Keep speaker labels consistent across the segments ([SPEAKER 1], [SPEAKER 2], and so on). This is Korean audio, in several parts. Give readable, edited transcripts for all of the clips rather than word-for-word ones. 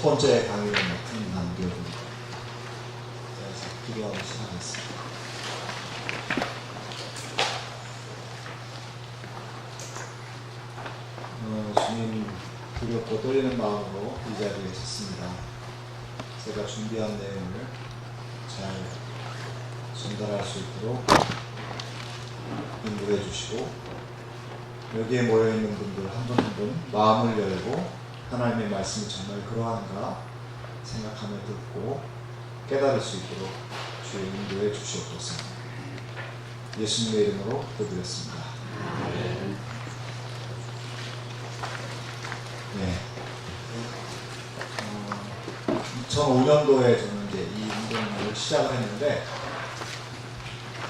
[SPEAKER 1] 번째 강의를 맡은 남교훈입니다. 그래서 기도하고 시작하겠습니다. 주님 두렵고 떨리는 마음으로 이 자리에 섰습니다. 제가 준비한 내용을 잘 전달할 수 있도록 인도해 주시고, 여기에 모여있는 분들 한 분 한 분 마음을 열고 하나님의 말씀이 정말 그러한가 생각하며 듣고 깨달을 수 있도록 주의 인도해 주시옵소서. 예수님의 이름으로 기도드렸습니다. 네. 2005년도에 저는 이제 이 운동을 시작을 했는데,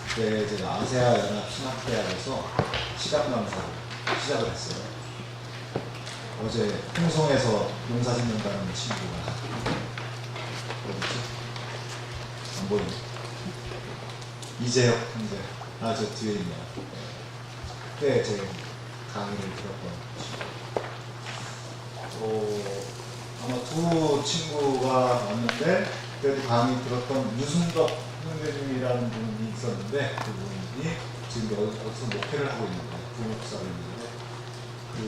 [SPEAKER 1] 그때 제가 아세아 연합 신학대학에서 시각강사를 시작을 했어요. 어제 홍성에서 용사 짓는다는 친구가 어디지? 안 보이네. 이재혁 형제. 저 뒤에 있네요. 그때 제 강의를 들었던 아마 두 친구가 왔는데, 그때도 강의 들었던 유승덕 형제님이라는 분이 있었는데, 그분이 지금 어디서 목회를 하고 있는데, 부목사를 있는데, 그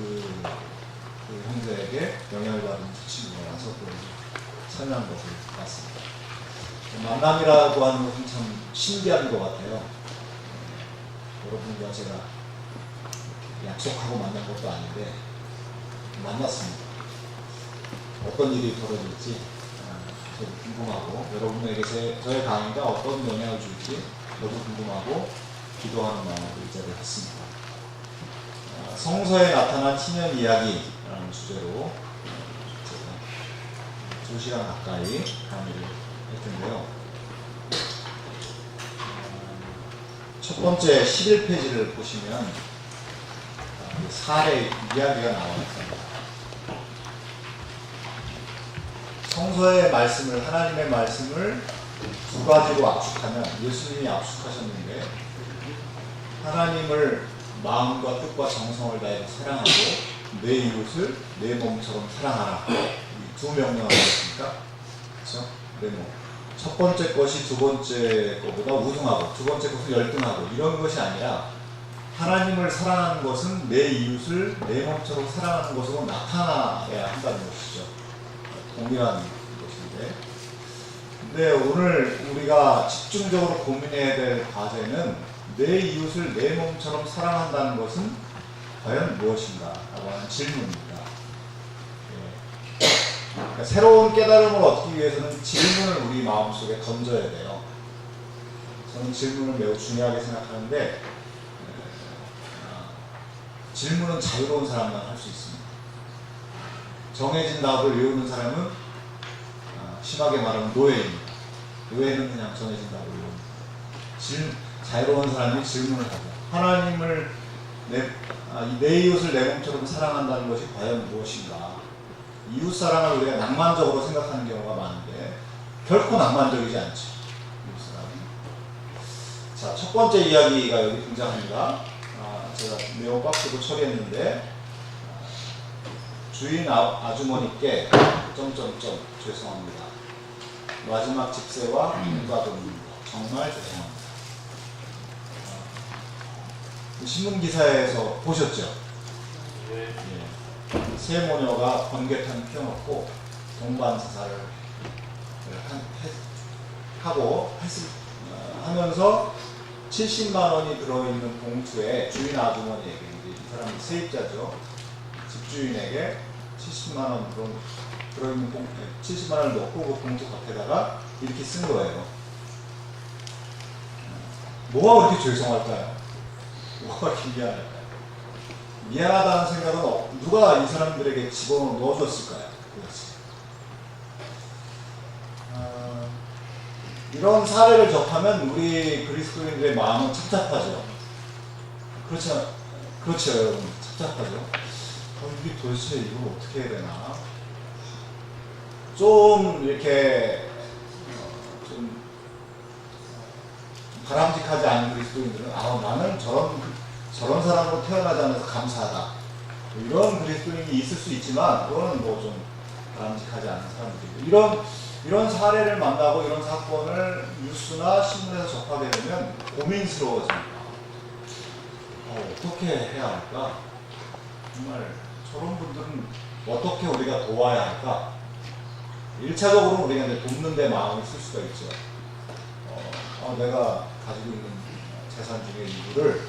[SPEAKER 1] 형제에게 영향을 받은 두 친구가 와서 참여한 것을 봤습니다. 만남이라고 하는 것은 참 신기한 것 같아요. 여러분과 제가 약속하고 만난 것도 아닌데 만났습니다. 어떤 일이 벌어질지 저도 궁금하고, 여러분에게 저의 강의가 어떤 영향을 줄지 저도 궁금하고 기도하는 마음으로 이 자리에 했습니다. 성서에 나타난 신년 이야기라는 주제로 제가 2시간 가까이 강의를 할 텐데요. 첫 번째 11페이지를 보시면 사례 이야기가 나와 있습니다. 성서의 말씀을, 하나님의 말씀을 두 가지로 압축하면, 예수님이 압축하셨는데, 하나님을 마음과 뜻과 정성을 다해 사랑하고 내 이웃을 내 몸처럼 사랑하라. 이 두 명령 아니겠습니까? 그렇죠? 내 몸. 첫 번째 것이 두 번째 것보다 우승하고, 두 번째 것은 열등하고, 이런 것이 아니라 하나님을 사랑하는 것은 내 이웃을 내 몸처럼 사랑하는 것으로 나타나야 한다는 것이죠. 동일한 것인데, 근데 오늘 우리가 집중적으로 고민해야 될 과제는, 내 이웃을 내 몸처럼 사랑한다는 것은 과연 무엇인가? 라고 하는 질문입니다. 그러니까 새로운 깨달음을 얻기 위해서는 질문을 우리 마음속에 던져야 돼요. 저는 질문을 매우 중요하게 생각하는데, 질문은 자유로운 사람만 할 수 있습니다. 정해진 답을 외우는 사람은 심하게 말하면 노예입니다. 노예는 그냥 정해진 답을 외웁니다. 자유로운 사람이 질문을 하고, 하나님을 내 이웃을 내 몸처럼 사랑한다는 것이 과연 무엇인가? 이웃 사랑을 우리가 낭만적으로 생각하는 경우가 많은데 결코 낭만적이지 않죠. 이웃 사랑은. 자, 첫 번째 이야기가 여기 등장합니다. 제가 네오 박스도 처리했는데, 주인 아주머니께 죄송합니다. 마지막 집세와 공과금 정말 죄송합니다. 신문 기사에서 보셨죠? 네. 세 모녀가 번개탄 피워놓고 동반사살을 하면서 70만 원이 들어있는 봉투에 주인 아주머니에게, 이 사람이 세입자죠, 집주인에게 70만 원 들어있는 봉투에 70만 원을 넣고 그 봉투 겉에다가 이렇게 쓴 거예요. 뭐가 그렇게 죄송할까요? 뭐가 그렇게 미안할까요? 미안하다는 생각은 누가 이 사람들에게 집어넣어줬을까요? 이런 사례를 접하면 우리 그리스도인들의 마음은 착잡하죠. 그렇죠, 여러분. 착잡하죠. 이게 도대체 이걸 어떻게 해야 되나? 좀 이렇게 좀 바람직하지 않은 그리스도인들은 나는 저런 사람으로 태어나지 않아서 감사하다, 이런 그리스도인이 있을 수 있지만, 그거는 뭐 좀 바람직하지 않은 사람들이고 이런 사례를 만나고 이런 사건을 뉴스나 신문에서 접하게 되면 고민스러워집니다. 어떻게 해야 할까? 정말 저런 분들은 어떻게 우리가 도와야 할까? 1차적으로 우리가 이제 돕는 데 마음을 쓸 수가 있죠. 내가 가지고 있는 재산 중에 일부를,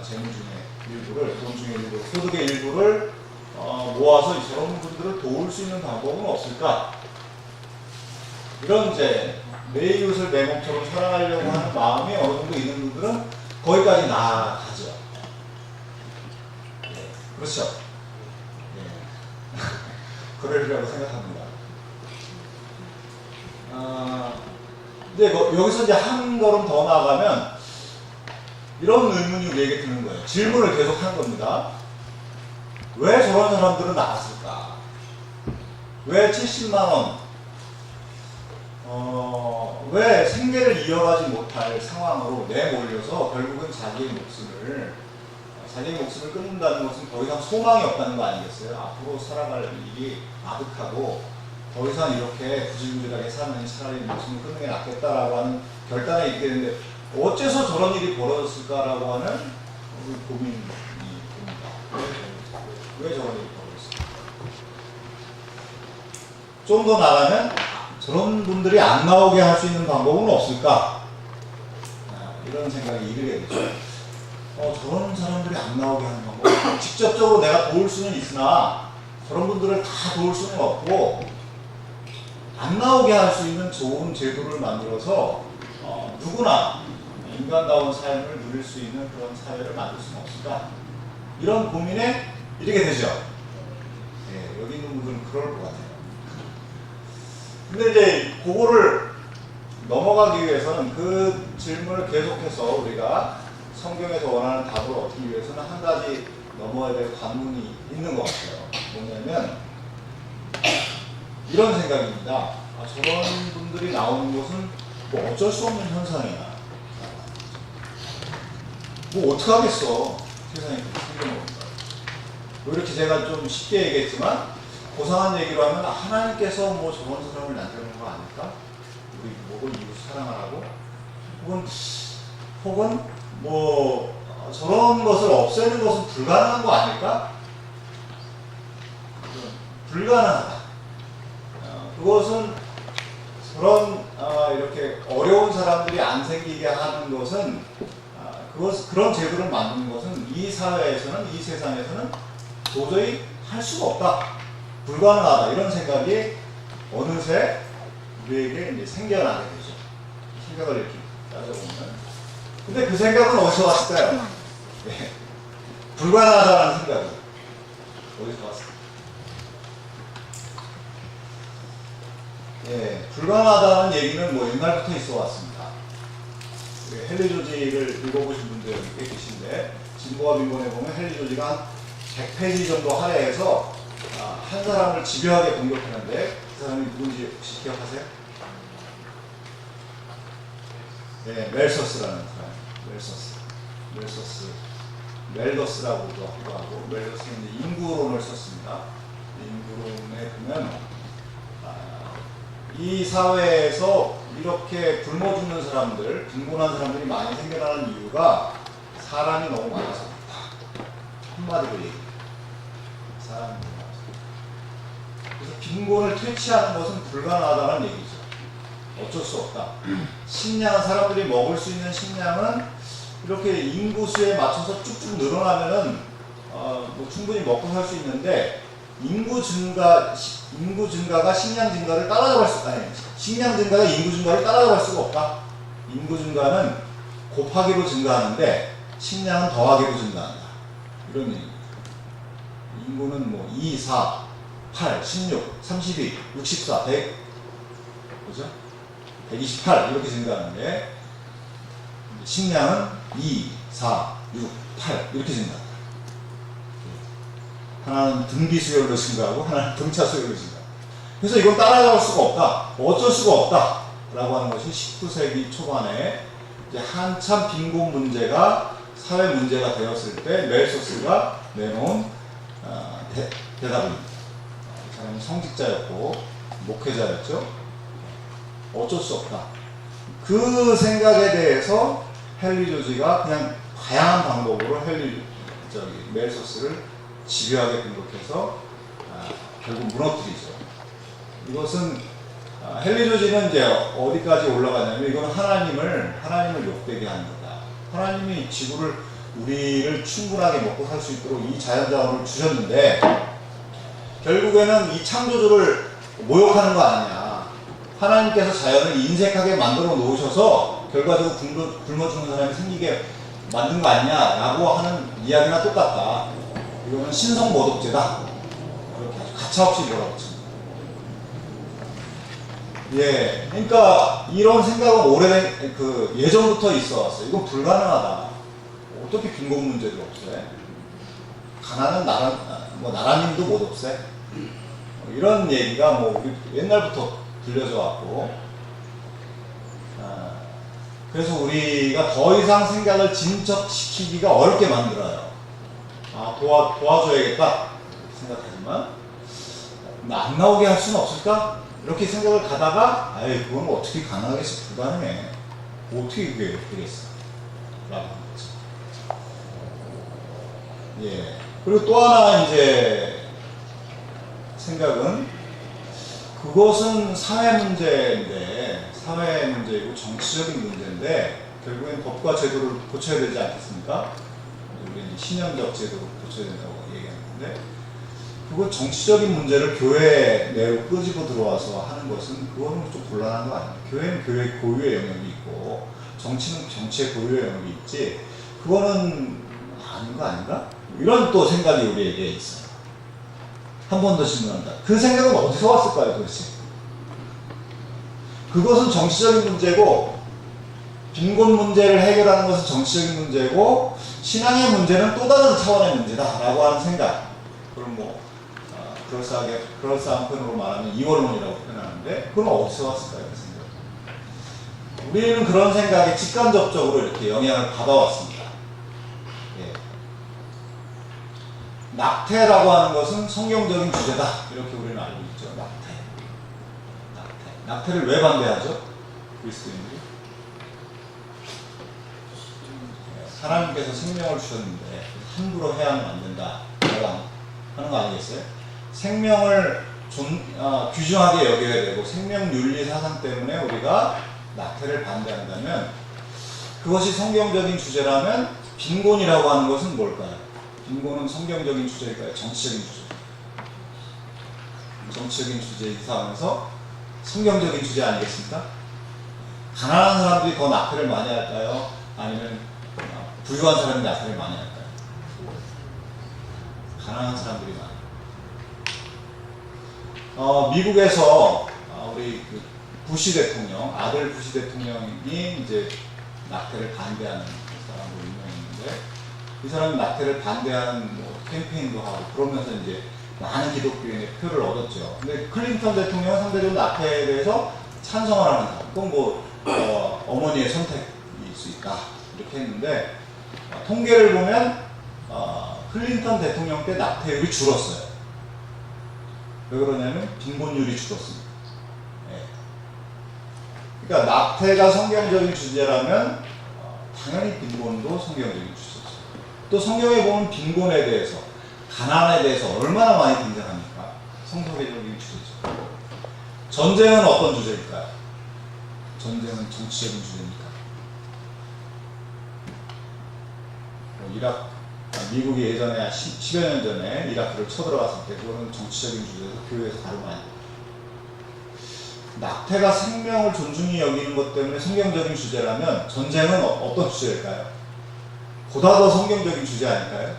[SPEAKER 1] 재물 중에 일부를, 돈 중에 일부를, 소득의 일부를 모아서 저런 분들을 도울 수 있는 방법은 없을까? 이런 이제 내 이웃을 내 몸처럼 사랑하려고 하는 마음이 어느 정도 있는 분들은 거기까지 나아가죠. 네, 그렇죠. 네. 그러리라고 생각합니다. 근데 여기서 이제 한 걸음 더 나아가면 이런 의문이 우리에게 드는 거예요. 질문을 계속 하는 겁니다. 왜 저런 사람들은 나왔을까? 왜 70만 원? 왜 생계를 이어가지 못할 상황으로 내몰려서 결국은 자기의 목숨을 끊는다는 것은 더 이상 소망이 없다는 거 아니겠어요? 앞으로 살아갈 일이 아득하고 더 이상 이렇게 구질구질하게 사는 차라리 목숨을 끊는 게 낫겠다라고 하는 결단에 있게 되는데 어째서 저런 일이 벌어졌을까라고 하는 고민이 듭니다. 왜 저런 일이 벌어졌을까? 좀 더 나가면 저런 분들이 안 나오게 할 수 있는 방법은 없을까? 이런 생각이 이르게 되죠. 저런 사람들이 안 나오게 하는 방법. 직접적으로 내가 도울 수는 있으나 저런 분들을 다 도울 수는 없고 안 나오게 할 수 있는 좋은 제도를 만들어서 누구나 인간다운 삶을 누릴 수 있는 그런 사회를 만들 수는 없을까? 이런 고민에 이르게 되죠. 네, 여기 있는 분들은 그럴 것 같아요. 근데 이제 그거를 넘어가기 위해서는 그 질문을 계속해서 우리가 성경에서 원하는 답을 얻기 위해서는 한 가지 넘어야 될 관문이 있는 것 같아요. 뭐냐면 이런 생각입니다. 저런 분들이 나오는 것은 뭐 어쩔 수 없는 현상이야. 뭐 어떡하겠어. 세상에 그렇게 생겨놓은 거야. 뭐 이렇게 제가 좀 쉽게 얘기했지만 고상한 얘기로 하면 하나님께서 뭐 저런 사람을 만드는 거 아닐까? 우리 목을 이웃 사랑하라고? 혹은 뭐 저런 것을 없애는 것은 불가능한 거 아닐까? 불가능하다. 그것은 그런 이렇게 어려운 사람들이 안 생기게 하는 것은 그런 제도를 만드는 것은 이 사회에서는 이 세상에서는 도저히 할 수가 없다. 불가능하다. 이런 생각이 어느새 우리에게 이제 생겨나게 되죠. 생각을 이렇게 따져보면. 근데 그 생각은 어디서 왔을까요? 네. 불가능하다는 생각은 어디서 왔을까요? 예, 불가능하다는 얘기는 뭐 옛날부터 있어 왔습니다. 헨리 조지를 읽어보신 분들 여기 꽤 계신데, 진보와 빈곤에 보면 헨리 조지가 한 100페이지 정도 할애해서 한 사람을 집요하게 공격하는데, 그 사람이 누군지 혹시 기억하세요? 네, 멜서스라는 사람. 멜더스라고도 하고, 멜더스는 이제 인구론을 썼습니다. 인구론에 보면 이 사회에서 이렇게 굶어 죽는 사람들, 빈곤한 사람들이 많이 생겨나는 이유가 사람이 너무 많아서 그렇다. 한마디로 얘기해요. 사람이 너무 많아서. 그래서 빈곤을 퇴치하는 것은 불가능하다는 얘기죠. 어쩔 수 없다. 식량, 사람들이 먹을 수 있는 식량은 이렇게 인구수에 맞춰서 쭉쭉 늘어나면은 뭐 충분히 먹고 살 수 있는데, 인구 증가가 식량 증가를 식량 증가가 인구 증가를 따라잡을 수가 없다. 인구 증가는 곱하기로 증가하는데 식량은 더하기로 증가한다. 이런 얘기입니다. 인구는 뭐 2, 4, 8, 16, 32, 64, 100, 그죠? 128 이렇게 증가하는데 식량은 2, 4, 6, 8 이렇게 증가한다. 하나는 등비 수열로 증가하고 하나는 등차 수열로 증가하고. 그래서 이건 따라갈 수가 없다. 어쩔 수가 없다. 라고 하는 것이 19세기 초반에 이제 한참 빈곤 문제가 사회 문제가 되었을 때 멜소스가 내놓은 대답입니다. 사람이 성직자였고 목회자였죠. 어쩔 수 없다. 그 생각에 대해서 헨리 조지가 그냥 다양한 방법으로 멜소스를 집요하게 공격해서 결국 무너뜨리죠. 이것은 헨리 조지는 이제 어디까지 올라가냐면 이건 하나님을 욕되게 하는 거다. 하나님이 지구를 우리를 충분하게 먹고 살 수 있도록 이 자연자원을 주셨는데 결국에는 이 창조주를 모욕하는 거 아니냐. 하나님께서 자연을 인색하게 만들어 놓으셔서 결과적으로 굶어 죽는 사람이 생기게 만든 거 아니냐라고 하는 이야기나 똑같다. 이거는 신성모독죄다. 그렇게 아주 가차없이 몰아붙입니다. 예, 그러니까 이런 생각은 오래된 예전부터 있어 왔어요. 이건 불가능하다. 어떻게 빈곤 문제를 없애? 가난은 나라님도 못 없애? 이런 얘기가 우리 옛날부터 들려져 왔고, 그래서 우리가 더 이상 생각을 진척시키기가 어렵게 만들어요. 도와줘야겠다 생각하지만 안 나오게 할 수는 없을까? 이렇게 생각을 가다가 그건 어떻게 가능하겠어? 불가능해. 어떻게 그게 되겠어? 라고 하는 거죠. 예. 그리고 또 하나 이제 생각은 그것은 사회 문제이고 정치적인 문제인데 결국엔 법과 제도를 고쳐야 되지 않겠습니까? 우리 이제 신현적 제도를 고쳐야 된다고 얘기하는데 그거 정치적인 문제를 교회 내로 끄집어 들어와서 하는 것은 그거는 좀 곤란한 거 아니에요. 교회는 교회 고유의 영역이 있고 정치는 정치의 고유의 영역이 있지 그거는 아닌 거 아닌가? 이런 또 생각이 우리에게 있어요. 한 번 더 질문합니다. 그 생각은 어디서 왔을까요 도대체? 그것은 정치적인 문제고 빈곤 문제를 해결하는 것은 정치적인 문제고 신앙의 문제는 또 다른 차원의 문제다라고 하는 생각. 그럼 그럴싸한 표현으로 말하면 이원론이라고 표현하는데 그건 어디서 왔을까요? 그 생각. 우리는 그런 생각에 직간접적으로 이렇게 영향을 받아왔습니다. 예. 낙태라고 하는 것은 성경적인 주제다. 이렇게 우리는 알고 있죠. 낙태를 왜 반대하죠? 그리스도인들이. 하나님께서 생명을 주셨는데 함부로 해야는 안 된다. 하는 거 아니겠어요? 생명을 귀중하게 여겨야 되고 생명윤리 사상 때문에 우리가 낙태를 반대한다면 그것이 성경적인 주제라면 빈곤이라고 하는 것은 뭘까요? 빈곤은 성경적인 주제일까요? 정치적인 주제. 정치적인 주제 이상하면서 성경적인 주제 아니겠습니까? 가난한 사람들이 더 낙태를 많이 할까요? 아니면 부유한 사람이 낙태를 많이 할까요? 가난한 사람들이 많아요. 미국에서 우리 부시 대통령, 아들 부시 대통령이 이제 낙태를 반대하는 사람으로 유명했는데 이 사람이 낙태를 반대하는 캠페인도 하고 그러면서 이제 많은 기독교인의 표를 얻었죠. 근데 클린턴 대통령은 상대적으로 낙태에 대해서 찬성을 하는 사람. 그건 어머니의 선택일 수 있다. 이렇게 했는데 통계를 보면 클린턴 대통령 때 낙태율이 줄었어요. 왜 그러냐면 빈곤율이 줄었습니다. 네. 그러니까 낙태가 성경적인 주제라면 당연히 빈곤도 성경적인 주제죠. 또 성경에 보면 빈곤에 대해서 가난에 대해서 얼마나 많이 등장합니까? 성서계적인 주제죠. 전쟁은 어떤 주제일까요? 전쟁은 정치적인 주제입니까? 미국이 예전에 10여 년 전에 이라크를 쳐들어갔을 때 그거는 정치적인 주제에서 교회에서 다루면 안 돼요. 낙태가 생명을 존중히 여기는 것 때문에 성경적인 주제라면 전쟁은 어떤 주제일까요? 보다 더 성경적인 주제 아닐까요?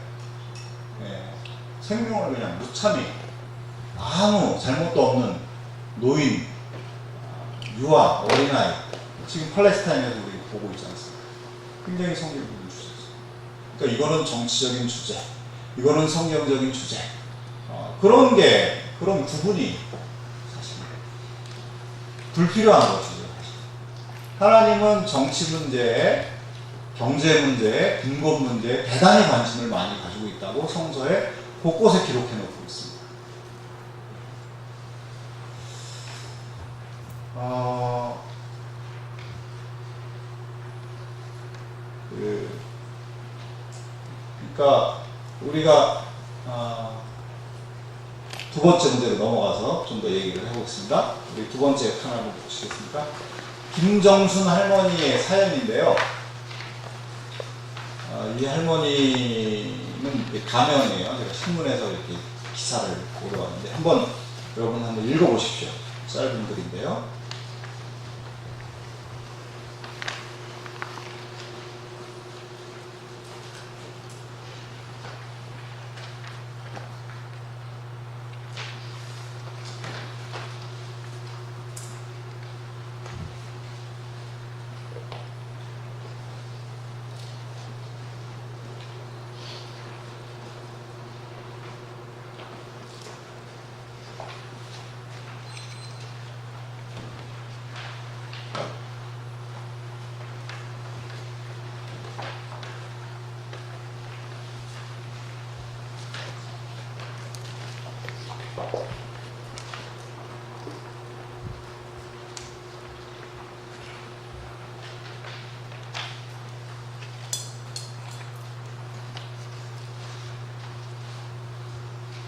[SPEAKER 1] 네. 생명을 그냥 무참히 아무 잘못도 없는 노인, 유아, 어린아이 지금 팔레스타인에서 우리 보고 있지 않습니까? 굉장히 성경적인 주제죠. 그러니까 이거는 정치적인 주제, 이거는 성경적인 주제. 그런 구분이 사실 불필요한 거죠. 하나님은 정치 문제에, 경제 문제에, 빈곤 문제에 대단히 관심을 많이 가지고 있다고 성서에 곳곳에 기록해 놓고 있습니다. 그러니까 우리가 두 번째 문제로 넘어가서 좀 더 얘기를 해보겠습니다. 우리 두 번째 칸 한번 보시겠습니까? 김정순 할머니의 사연인데요. 이 할머니는 가명이에요. 제가 신문에서 이렇게 기사를 보러 왔는데 여러분 한번 읽어보십시오. 짧은 글인데요.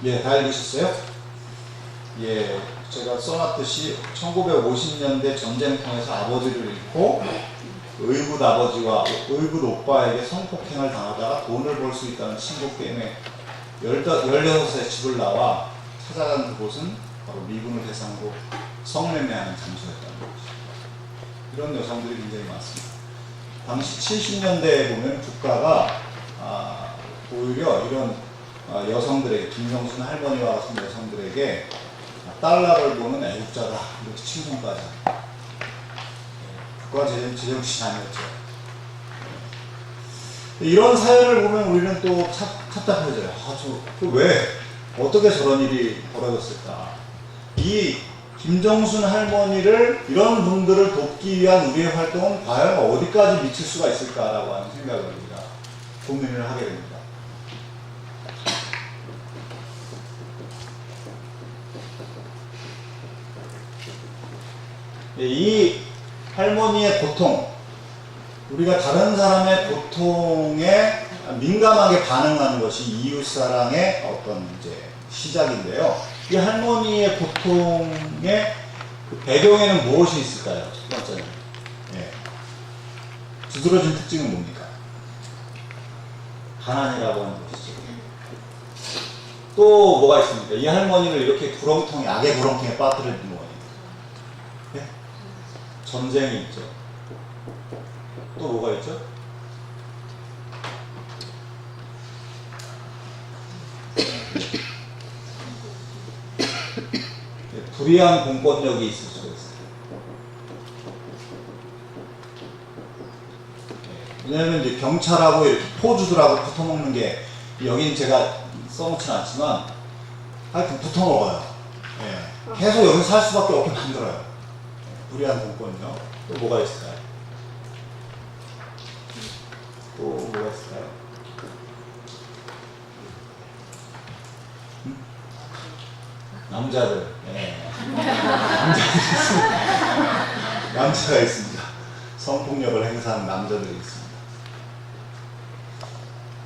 [SPEAKER 1] 예, 다 읽으셨어요? 예, 제가 써놨듯이 1950년대 전쟁통에서 아버지를 잃고 의붓 아버지와 의붓 오빠에게 성폭행을 당하다가 돈을 벌 수 있다는 친구 때문에 16세 집을 나와 찾아간 그곳은 바로 미군을 대상으로 성매매하는 장소였다는 거죠. 이런 여성들이 굉장히 많습니다. 당시 70년대에 보면 국가가 오히려 이런 여성들에게, 김정순 할머니와 같은 여성들에게 달러를 보는 애국자다 이렇게 칭송까지. 국가 제정신이 아니었죠. 이런 사연을 보면 우리는 또 답답해져요. 왜 어떻게 저런 일이 벌어졌을까? 이 김정순 할머니를, 이런 분들을 돕기 위한 우리의 활동은 과연 어디까지 미칠 수가 있을까라고 하는 생각을 우리가 고민을 하게 됩니다. 이 할머니의 고통, 우리가 다른 사람의 고통에 민감하게 반응하는 것이 이웃사랑의 어떤 이제 시작인데요. 이 할머니의 고통의 그 배경에는 무엇이 있을까요? 첫 번째는. 예. 두드러진 특징은 뭡니까? 가난이라고 하는 것이죠. 또 뭐가 있습니까? 이 할머니를 이렇게 악의 구렁텅이에 빠뜨리는 거예요. 예? 전쟁이 있죠. 또 뭐가 있죠? 불이한 공권력이 있을 수가 있어요. 왜냐하면 이제 경찰하고 이렇게 포주들하고 붙어먹는 게, 여긴 제가 써놓진 않지만 하여튼 붙어먹어요. 예. 계속 여기서 살 수밖에 없게 만들어요. 불이한 공권력. 또 뭐가 있을까요? 또 뭐가 있을까요? 남자들. 예. 남자가 있습니다. 성폭력을 행사하는 남자들이 있습니다.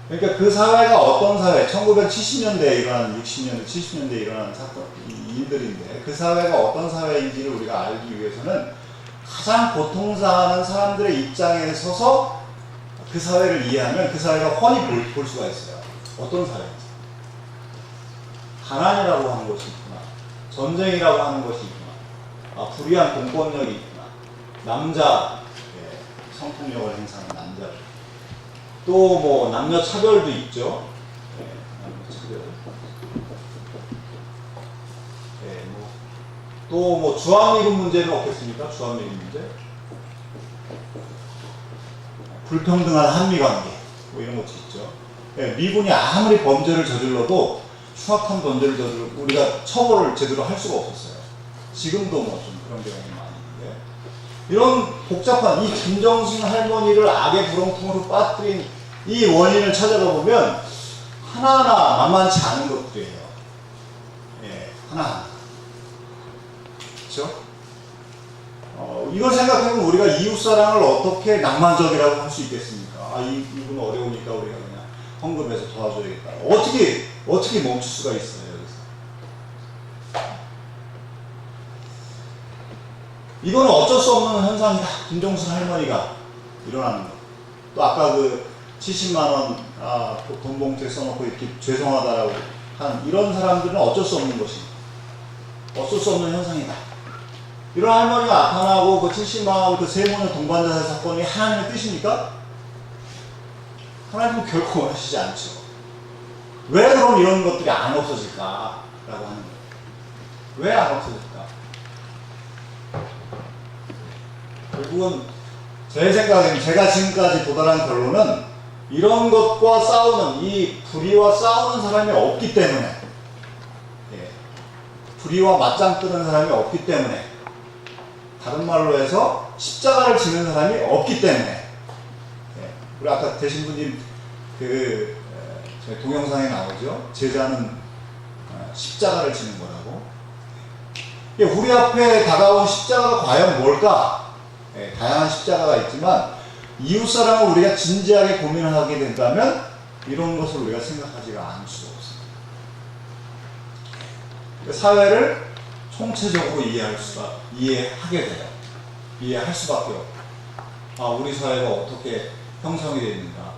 [SPEAKER 1] 그러니까 그 사회가 어떤 사회, 1970년대에 일어난, 60년대, 70년대에 일어난 사건, 일들인데, 그 사회가 어떤 사회인지를 우리가 알기 위해서는 가장 고통당하는 사람들의 입장에 서서 그 사회를 이해하면 그 사회가 훤히 볼 수가 있어요. 어떤 사회인지. 가난이라고 하는 것이 있구나. 전쟁이라고 하는 것이 있구나. 불의한 공권력이 있구나. 남자, 예, 성폭력을 행사하는 남자들. 또 뭐 남녀 차별도 있죠. 예, 남녀 차별. 예, 또 뭐 주한미군 문제는 없겠습니까? 주한미군 문제. 불평등한 한미관계. 뭐 이런 것도 있죠. 예, 미군이 아무리 범죄를 저질러도, 흉악한 범죄를 저질러도 우리가 처벌을 제대로 할 수가 없었어요. 지금도 뭐 좀 그런 경향이 많이 있는데, 이런 복잡한 이 김정순 할머니를 악의 구렁텅이로 빠뜨린 이 원인을 찾아가 보면 하나하나 만만치 않은 것들이에요. 예, 하나하나. 그렇죠? 이걸 생각해보면 우리가 이웃사랑을 어떻게 낭만적이라고 할 수 있겠습니까? 이분 어려우니까 우리가 그냥 헌금해서 도와줘야겠다. 어떻게 멈출 수가 있어요, 여기서. 이거는 어쩔 수 없는 현상이다. 김종순 할머니가 일어나는 거. 또 아까 그 70만원, 돈 봉투에 써놓고 이렇게 죄송하다라고 한 이런 사람들은 어쩔 수 없는 것입니다. 어쩔 수 없는 현상이다. 이런 할머니가 나타나고 그 70만원 그 세모녀 동반자 사건이 하나님의 뜻입니까? 하나님은 결코 원하시지 않죠. 왜 그럼 이런 것들이 안 없어질까? 라고 하는 거예요. 왜 안 없어질까? 결국은 제 생각에는 제가 지금까지 도달한 결론은 이런 것과 싸우는, 이 불의와 싸우는 사람이 없기 때문에, 불의와 맞짱 뜨는 사람이 없기 때문에, 다른 말로 해서 십자가를 지는 사람이 없기 때문에, 우리 아까 되신 분님 저희 동영상에 나오죠. 제자는 십자가를 지는 거라고. 우리 앞에 다가온 십자가가 과연 뭘까? 다양한 십자가가 있지만 이웃사랑을 우리가 진지하게 고민을 하게 된다면 이런 것을 우리가 생각하지가 않을 수가 없습니다. 사회를 총체적으로 이해하게 돼요. 이해할 수밖에 없고. 우리 사회가 어떻게 형성이 되어 있는가.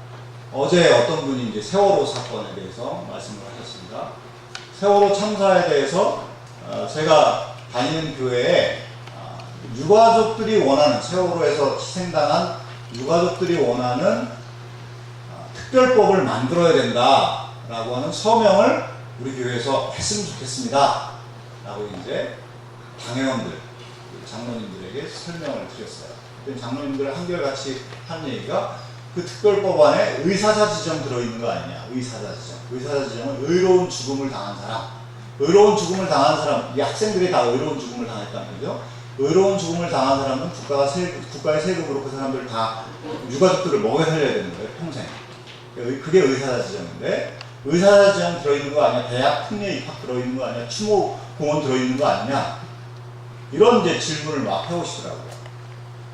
[SPEAKER 1] 어제 어떤 분이 이제 세월호 사건에 대해서 말씀을 하셨습니다. 세월호 참사에 대해서 제가 다니는 교회에 유가족들이 원하는, 세월호에서 희생당한 유가족들이 원하는 특별법을 만들어야 된다라고 하는 서명을 우리 교회에서 했으면 좋겠습니다. 라고 이제 당회원들, 장로님들에게 설명을 드렸어요. 그때 장로님들 한결같이 한 얘기가 그 특별법 안에 의사자 지정 들어있는 거 아니냐. 의사자 지정. 의사자 지정은 의로운 죽음을 당한 사람. 의로운 죽음을 당한 사람, 이 학생들이 다 의로운 죽음을 당했다는 거죠. 의로운 죽음을 당한 사람은 국가의 세금으로 그 사람들 다 유가족들을 먹여 살려야 되는 거예요, 평생. 그게 의사자 지정인데, 의사자 지정 들어있는 거 아니야? 대학 특례 입학 들어있는 거 아니야? 추모 공원 들어있는 거 아니냐? 이런 이제 질문을 막 해오시더라고요.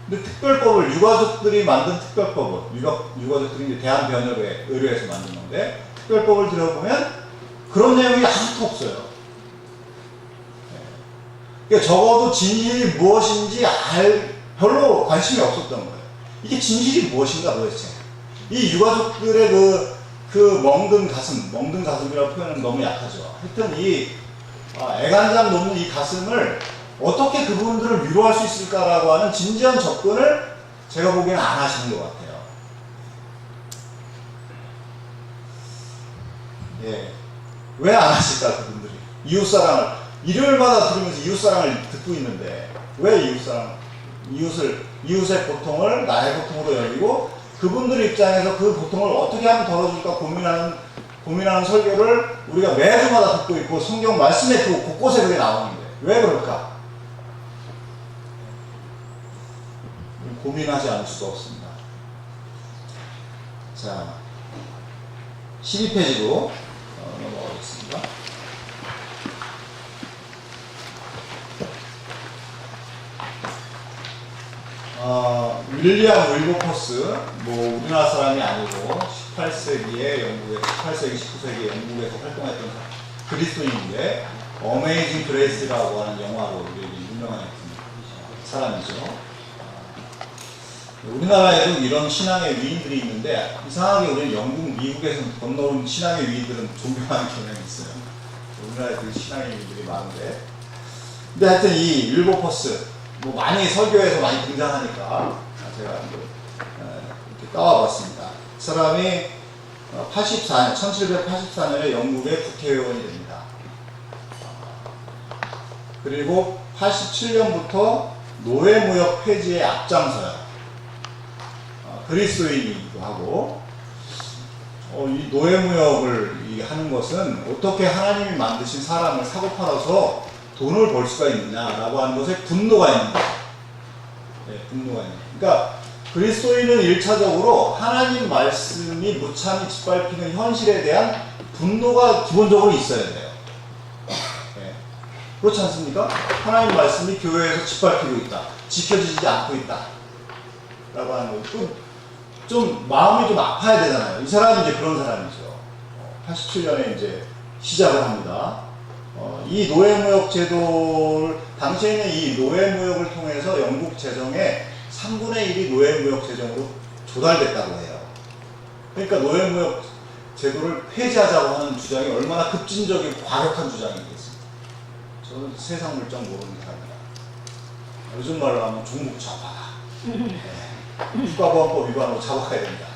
[SPEAKER 1] 근데 특별법을, 유가족들이 만든 특별법을, 유가족들이 이제 대한변협의 의뢰해서 만든 건데, 특별법을 들어보면 그런 내용이 하나도 없어요. 그러니까 적어도 진실이 무엇인지 별로 관심이 없었던 거예요. 이게 진실이 무엇인가 도대체. 이 유가족들의 그 멍든 가슴이라고 표현은 너무 약하죠. 하여튼 이 애간장 놓는 이 가슴을 어떻게 그분들을 위로할 수 있을까라고 하는 진지한 접근을 제가 보기에는 안 하시는 것 같아요. 왜 안 하실까, 그분들이. 이웃사랑을 일요일마다 들으면서 이웃사랑을 듣고 있는데 왜 이웃의 고통을 나의 고통으로 여기고 그분들 입장에서 그 고통을 어떻게 하면 덜어줄까 고민하는 설교를 우리가 매주마다 듣고 있고 성경 말씀에 그 곳곳에 그게 나오는데 왜 그럴까? 고민하지 않을 수가 없습니다. 자, 12페이지로 넘어가겠습니다. 윌리엄 윌버포스, 우리나라 사람이 아니고 18세기, 19세기 영국에서 활동했던 그리스도인인데 어메이징 그레이스라고 하는 영화로 유명한 사람이죠. 우리나라에도 이런 신앙의 위인들이 있는데 이상하게 우리는 미국에서 건너온 신앙의 위인들은 존경하는 경향이 있어요. 우리나라에 그 신앙의 위인들이 많은데, 근데 하여튼 이 윌버포스 많이 설교에서 많이 등장하니까 제가 이렇게 따와봤습니다. 그 사람이 1784년에 영국의 국회의원이 됩니다. 그리고 87년부터 노예무역 폐지에 앞장서요. 그리스도인이기도 하고, 이 노예무역을 하는 것은 어떻게 하나님이 만드신 사람을 사고 팔아서 돈을 벌 수가 있느냐라고 하는 것에 분노가 있는 거예요. 분노가 있는 거예요. 그러니까 그리스도인은 1차적으로 하나님 말씀이 무참히 짓밟히는 현실에 대한 분노가 기본적으로 있어야 돼요. 그렇지 않습니까? 하나님 말씀이 교회에서 짓밟히고 있다. 지켜지지 않고 있다. 라고 하는 거. 좀 마음이 좀 아파야 되잖아요. 이 사람이 이제 그런 사람이죠. 87년에 이제 시작을 합니다. 이 노예무역 제도를, 당시에는 이 노예무역을 통해서 영국 재정의 3분의 1이 노예무역 재정으로 조달됐다고 해요. 그러니까 노예무역 제도를 폐지하자고 하는 주장이 얼마나 급진적이고 과격한 주장이겠습니까? 저는 세상 물정 모르는 사람이다. 요즘 말로 하면 종북좌파다. 네. 국가보안법 위반으로 잡아가야 됩니다.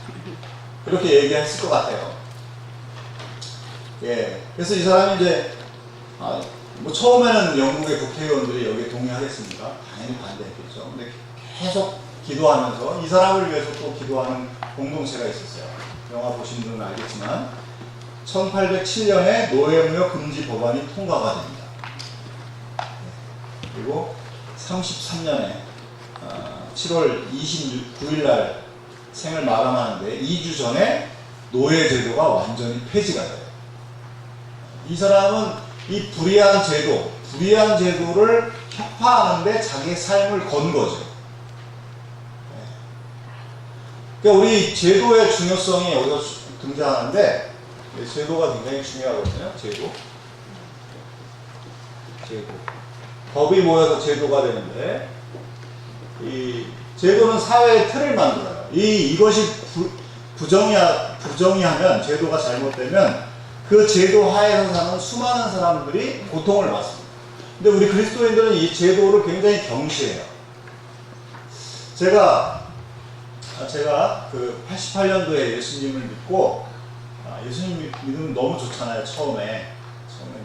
[SPEAKER 1] 그렇게 얘기했을 것 같아요. 예. 그래서 이 사람이 이제, 뭐 처음에는 영국의 국회의원들이 여기에 동의하겠습니까? 당연히 반대했겠죠. 근데 계속 기도하면서 이 사람을 위해서 또 기도하는 공동체가 있었어요. 영화 보신 분은 알겠지만 1807년에 노예무역 금지 법안이 통과가 됩니다. 그리고 33년에 7월 29일 날 생을 마감하는데 2주 전에 노예제도가 완전히 폐지가 돼요. 이 사람은 이 불의한 제도를 혁파하는데 자기의 삶을 건 거죠. 그러니까 우리 제도의 중요성이 여기서 등장하는데, 제도가 굉장히 중요하거든요. 제도. 법이 모여서 제도가 되는데, 이 제도는 사회의 틀을 만들어요. 이것이 부정의하면, 제도가 잘못되면 그 제도 하에서 사는 수많은 사람들이 고통을 받습니다. 근데 우리 그리스도인들은 이 제도를 굉장히 경시해요. 제가 그 88년도에 예수님을 믿고, 예수님 믿으면 너무 좋잖아요. 처음에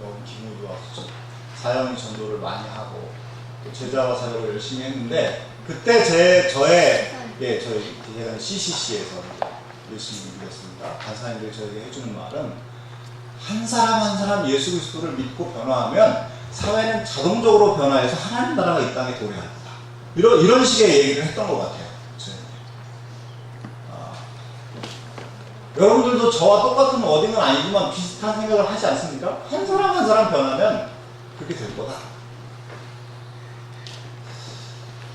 [SPEAKER 1] 너무 기분이 좋아서 사형이 전도를 많이 하고 또 제자와 사역을 열심히 했는데, 그때 제가 CCC에서 예수님을 믿었습니다. 간사님들이 저에게 해주는 말은, 한 사람 한 사람 예수 그리스도를 믿고 변화하면 사회는 자동적으로 변화해서 하나님 나라가 이 땅에 도래합니다. 이런 식의 얘기를 했던 것 같아요. 여러분들도 저와 똑같은 어딘은 아니지만 비슷한 생각을 하지 않습니까? 한 사람 한 사람 변하면 그렇게 될 거다.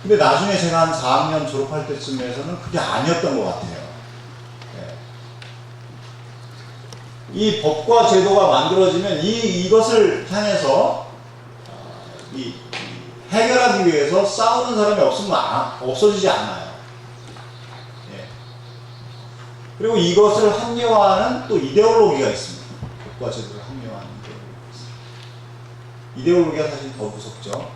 [SPEAKER 1] 근데 나중에 제가 한 4학년 졸업할 때쯤에서는 그게 아니었던 것 같아요. 이 법과 제도가 만들어지면 이것을 향해서 해결하기 위해서 싸우는 사람이 없어지지 않아요. 그리고 이것을 합리화하는 또 이데올로기가 있습니다. 법과 제도를 합리화하는 이데올로기가 사실 더 무섭죠.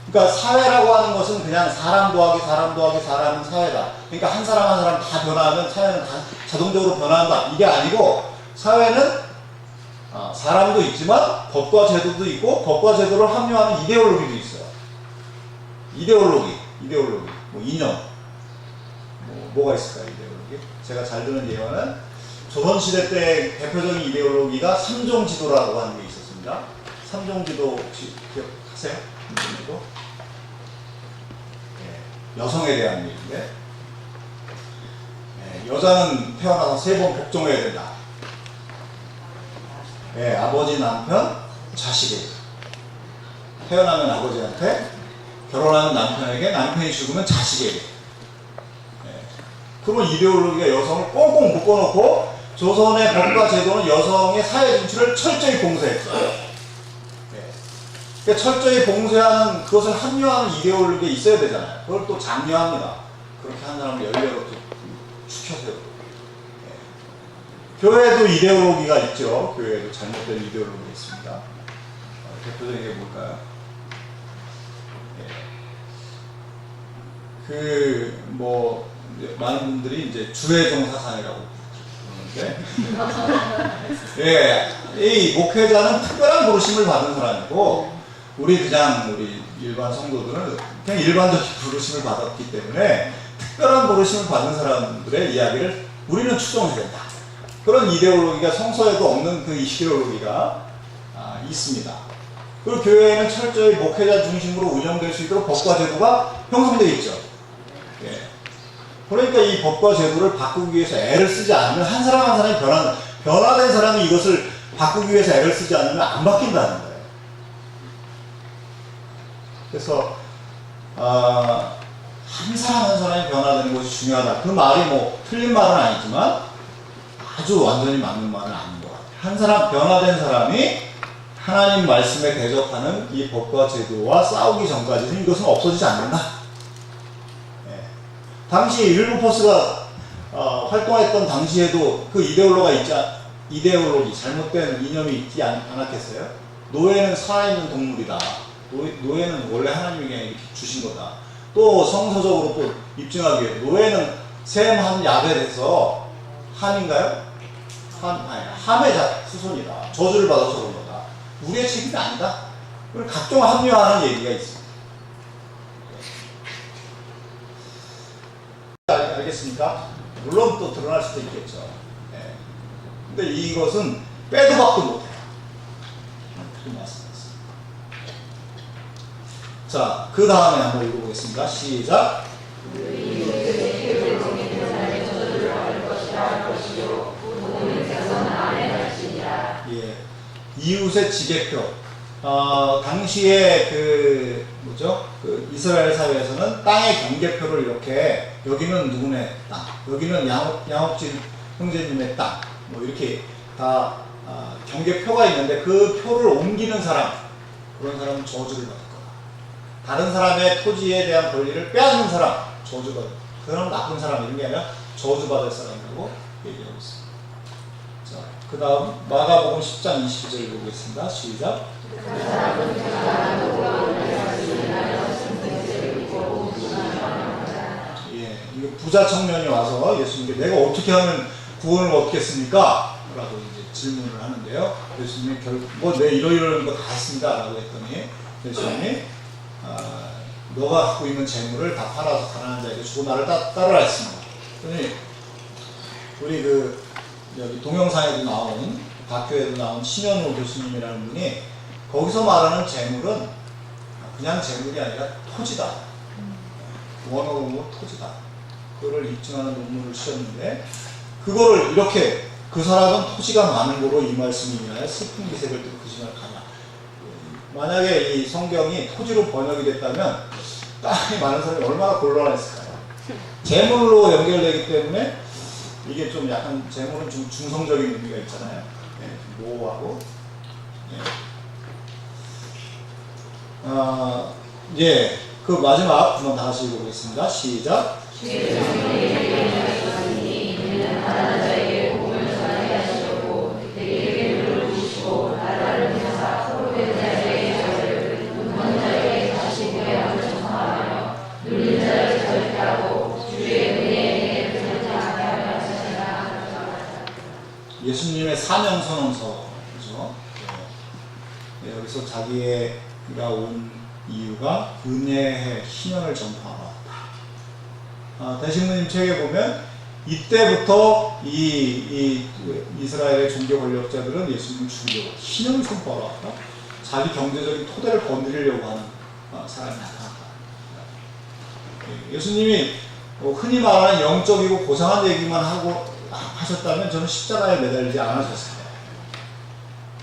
[SPEAKER 1] 그러니까 사회라고 하는 것은 그냥 사람 더하기 사람은 사회다. 그러니까 한 사람 한 사람 다 변화하면 사회는 다 자동적으로 변화한다. 이게 아니고, 사회는 사람도 있지만 법과 제도도 있고, 법과 제도를 합리화하는 이데올로기도 있어요. 이데올로기, 뭐 이념, 뭐가 있을까요? 이데올로기? 제가 잘 드는 예화는 조선시대 때 대표적인 이데올로기가 삼종지도라고 하는 게 있었습니다. 삼종지도 혹시 기억하세요? 삼종지도? 여성에 대한 얘기인데, 여자는 태어나서 3번 복종해야 된다. 아버지, 남편, 자식에게. 태어나면 아버지한테, 결혼하는 남편에게, 남편이 죽으면 자식에게. 그런 이데올로기가 여성을 꽁꽁 묶어놓고, 조선의 법과 제도는 여성의 사회 진출을 철저히 봉쇄했어요. 그러니까 철저히 봉쇄하는, 그것을 합리화하는 이데올로기가 있어야 되잖아요. 그걸 또 장려합니다. 그렇게 한 사람을 열렬히 축혀세우고. 교회에도 이데올로기가 있죠. 교회에도 잘못된 이데올로기가 있습니다. 대표적인 게 뭘까요? 많은 분들이 이제 주의종 사상이라고 그러는데, 이 목회자는 특별한 부르심을 받은 사람이고, 우리 일반 성도들은 그냥 일반적인 부르심을 받았기 때문에 특별한 부르심을 받은 사람들의 이야기를 우리는 추종해야 된다. 그런 이데올로기가 성서에도 없는 그 이데올로기가 있습니다. 그리고 교회에는 철저히 목회자 중심으로 운영될 수 있도록 법과 제도가 형성되어 있죠. 그러니까 이 법과 제도를 바꾸기 위해서 애를 쓰지 않으면, 한 사람 한 사람이 변화된 사람이 이것을 바꾸기 위해서 애를 쓰지 않으면 안 바뀐다는 거예요. 그래서 한 사람 한 사람이 변화되는 것이 중요하다. 그 말이 뭐 틀린 말은 아니지만 아주 완전히 맞는 말은 아닌 것 같아요. 한 사람 변화된 사람이 하나님 말씀에 대적하는 이 법과 제도와 싸우기 전까지는 이것은 없어지지 않는다. 예. 당시 윌버포스가 활동했던 당시에도 그 이데올로기, 잘못된 이념이 있지 않았겠어요? 노예는 살아있는 동물이다. 노예는 원래 하나님이 그냥 이렇게 주신 거다. 또 성서적으로 또 입증하기 위해 노예는 셈 한 야벳에서 함인가요? 함의 후손이다. 저주를 받아서 그런 거다. 우리의 책임이 아니다. 각종 합리화하는 얘기가 있습니다. 알겠습니까? 물론 또 드러날 수도 있겠죠. 네. 근데 이것은 빼도 박도 못해요. 그런 말씀이었습니다. 자, 그 다음에 한번 읽어보겠습니다. 시작. 예, 이웃의 지게표. 당시에 그 이스라엘 사회에서는 땅의 경계표를 이렇게 여기는 누구네 땅, 여기는 양옥진 형제님의 땅, 뭐 이렇게 다 경계표가 있는데 그 표를 옮기는 사람, 그런 사람은 저주를 받을 거다. 다른 사람의 토지에 대한 권리를 빼앗는 사람, 저주받을 거다. 그런 나쁜 사람 이런 게 아니라 저주받을 사람이라고 얘기하고 있습니다. 자, 그 다음 마가복음 10장 20절 읽어보겠습니다. 시작. 예, 이거 부자 청년이 와서 예수님께 내가 어떻게 하면 구원을 얻겠습니까? 라고 이제 질문을 하는데요. 예수님이 결국 내 이러이러한 거 다 했습니다. 라고 했더니 예수님이 너가 갖고 있는 재물을 다 팔아서 가난한 자에게 주고 나를 따르라 했습니다. 그러니 우리 여기 동영상에도 나온 박교에도 나온 신현우 교수님이라는 분이 거기서 말하는 재물은 그냥 재물이 아니라 토지다. 원어로 토지다. 그거를 입증하는 논문을 쓰셨는데 그거를 이렇게 그 사람은 토지가 많은 거로 이 말씀이 인하여 슬픈 기색을 띠고 그 시간을 가냐. 만약에 이 성경이 토지로 번역이 됐다면 땅이 많은 사람이 얼마나 곤란했을까요? 재물로 연결되기 때문에 이게 좀 약간 재물은 좀 중성적인 의미가 있잖아요. 네, 모호하고. 예, 그 마지막 한번 다 같이 읽어보겠습니다. 시작. 예수님의 사명선언서, 그죠? 네, 여기서 자기가 온 이유가 은혜의 신현을 전파하러 왔다. 대신부님 책에 보면 이때부터 이 이스라엘의 종교 권력자들은 예수님을 죽이려고 신현을 선포하러 왔다. 자기 경제적인 토대를 건드리려고 하는 사람이 나타났다. 예수님이 흔히 말하는 영적이고 고상한 얘기만 하셨다면 저는 십자가에 매달리지 않으셨을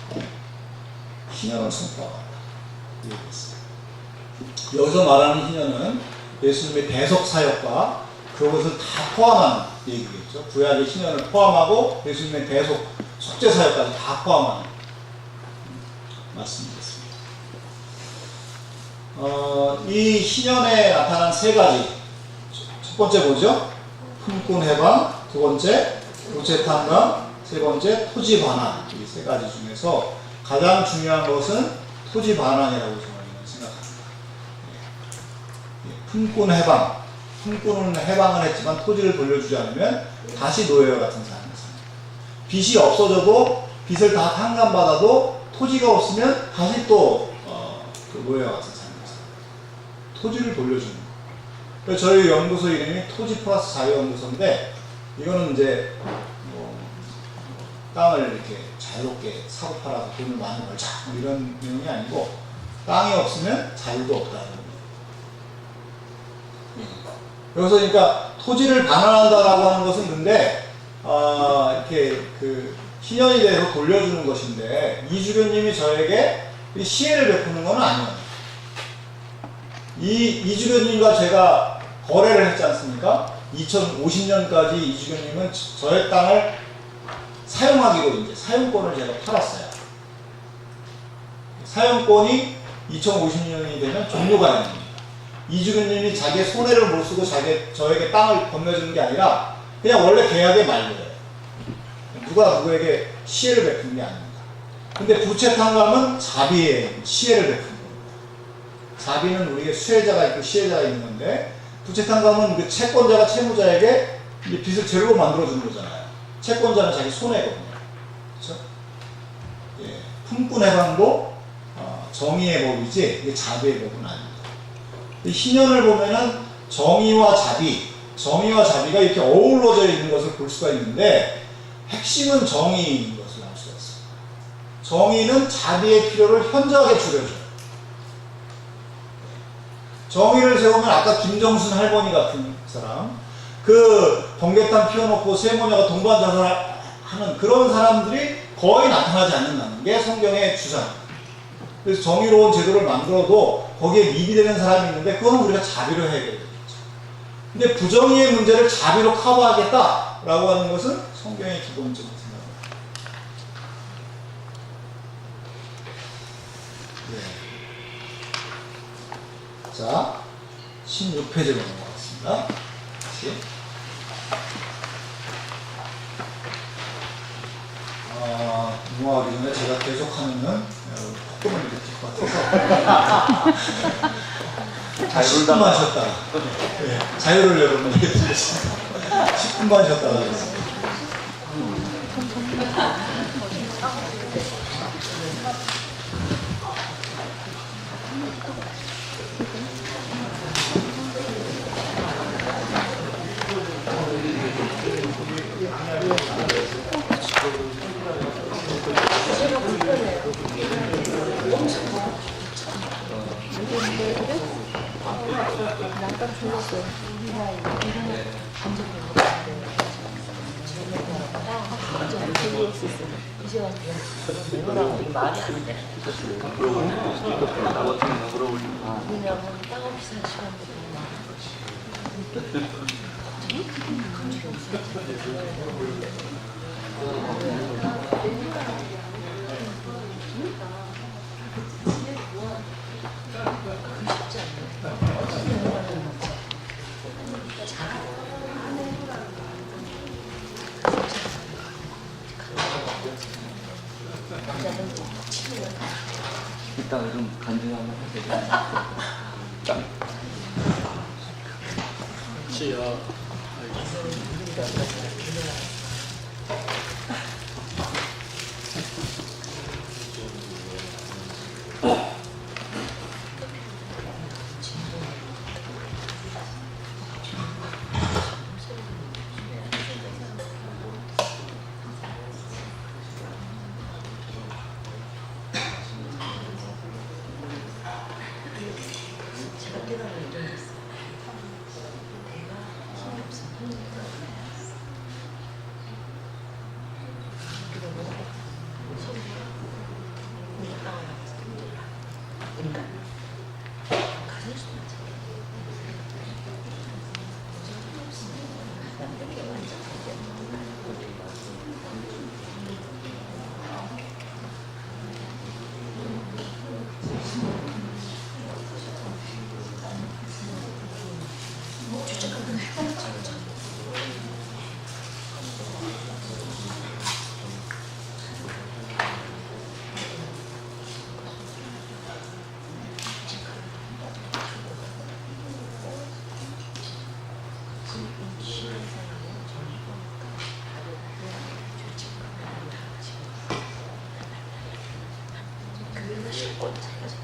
[SPEAKER 1] 거예요. 희년을 선포하다. 여기서 말하는 희년은 예수님의 대속 사역과 그것을 다 포함하는 얘기겠죠. 구약의 희년을 포함하고 예수님의 대속 속죄 사역까지 다 포함하는 말씀이겠습니다. 이 희년에 나타난 세 가지. 첫 번째 뭐죠? 품꾼 해방, 두 번째 부채 탕감, 세 번째 토지 반환. 이 세 가지 중에서 가장 중요한 것은 토지 반환이라고 저는 생각합니다. 품꾼 해방. 품꾼은 해방을 했지만 토지를 돌려주지 않으면 다시 노예와 같은 삶을 삽니다. 빚이 없어져도 빚을 다 탕감받아도 토지가 없으면 다시 또 그 노예와 같은 삶을 삽니다. 토지를 돌려주는 거. 그래서 저희 연구소 이름이 토지 플러스 자유연구소인데 이거는 이제 땅을 이렇게 자유롭게 사고 팔아서 돈을 많이 벌자 이런 내용이 아니고 땅이 없으면 자유도 없다는 겁니다. 여기서 그러니까 토지를 반환한다라고 하는 것은 근데 이렇게 그 희년이 돼서 돌려주는 것인데 이주교님이 저에게 시혜를 베푸는 건 아니에요. 이주교님과 제가 거래를 했지 않습니까? 2050년까지 이주교님은 저의 땅을 사용하기로 이제 사용권을 제가 팔았어요. 사용권이 2050년이 되면 종료가 됩니다. 이주교님이 자기의 손해를 못 쓰고 저에게 땅을 건네주는 게 아니라 그냥 원래 계약의 만료예요. 누가 누구에게 시혜를 베푸는 게 아닙니다. 근데 부채탕감은 자비에 시혜를 베푸는 겁니다. 자비는 우리에게 수혜자가 있고 시혜자가 있는 건데, 부채탕감은 그 채권자가 채무자에게 이제 빚을 제로로 만들어주는 거잖아요. 채권자는 자기 손해거든요. 그렇죠? 예, 품꾼 해방도 정의의 법이지 이게 자비의 법은 아닙니다. 희년을 보면은 정의와 자비가 이렇게 어우러져 있는 것을 볼 수가 있는데, 핵심은 정의인 것을 알 수가 있습니다. 정의는 자비의 필요를 현저하게 줄여줘요. 정의를 세우면 아까 김정순 할머니 같은 사람, 그 번개탄 피워놓고 세모녀가 동반 자살하는 그런 사람들이 거의 나타나지 않는다는 게 성경의 주장입니다. 그래서 정의로운 제도를 만들어도 거기에 미비되는 사람이 있는데 그건 우리가 자비로 해결해야 되겠죠. 근데 부정의의 문제를 자비로 커버하겠다라고 하는 것은 성경의 기본적인 생각입니다. 네. 자, 16페이지로 넘어가겠습니다. 다시. 공부하기 전에 제가 계속 하면은 콧구멍이 느낄 것 같아서 10분만 쉬었다가 네, 자유를 여러분에게 드리겠습니다. 10분만 쉬었다가 하겠습니다.
[SPEAKER 2] 깜짝 놀랐어요.
[SPEAKER 3] 이거랑 말이 안 돼. 왜냐면 땅 없이 살 시간도 너무 많아.
[SPEAKER 4] 이따가 좀 간증 한번 해야 되겠네.
[SPEAKER 5] 지야.
[SPEAKER 3] 제가 깨달은 일이 있어. 내가 힘이 없어. 그리고 우리 땅을 인간 가질 수 있지. 남들게 완전 그래서 실권 차이가 자꾸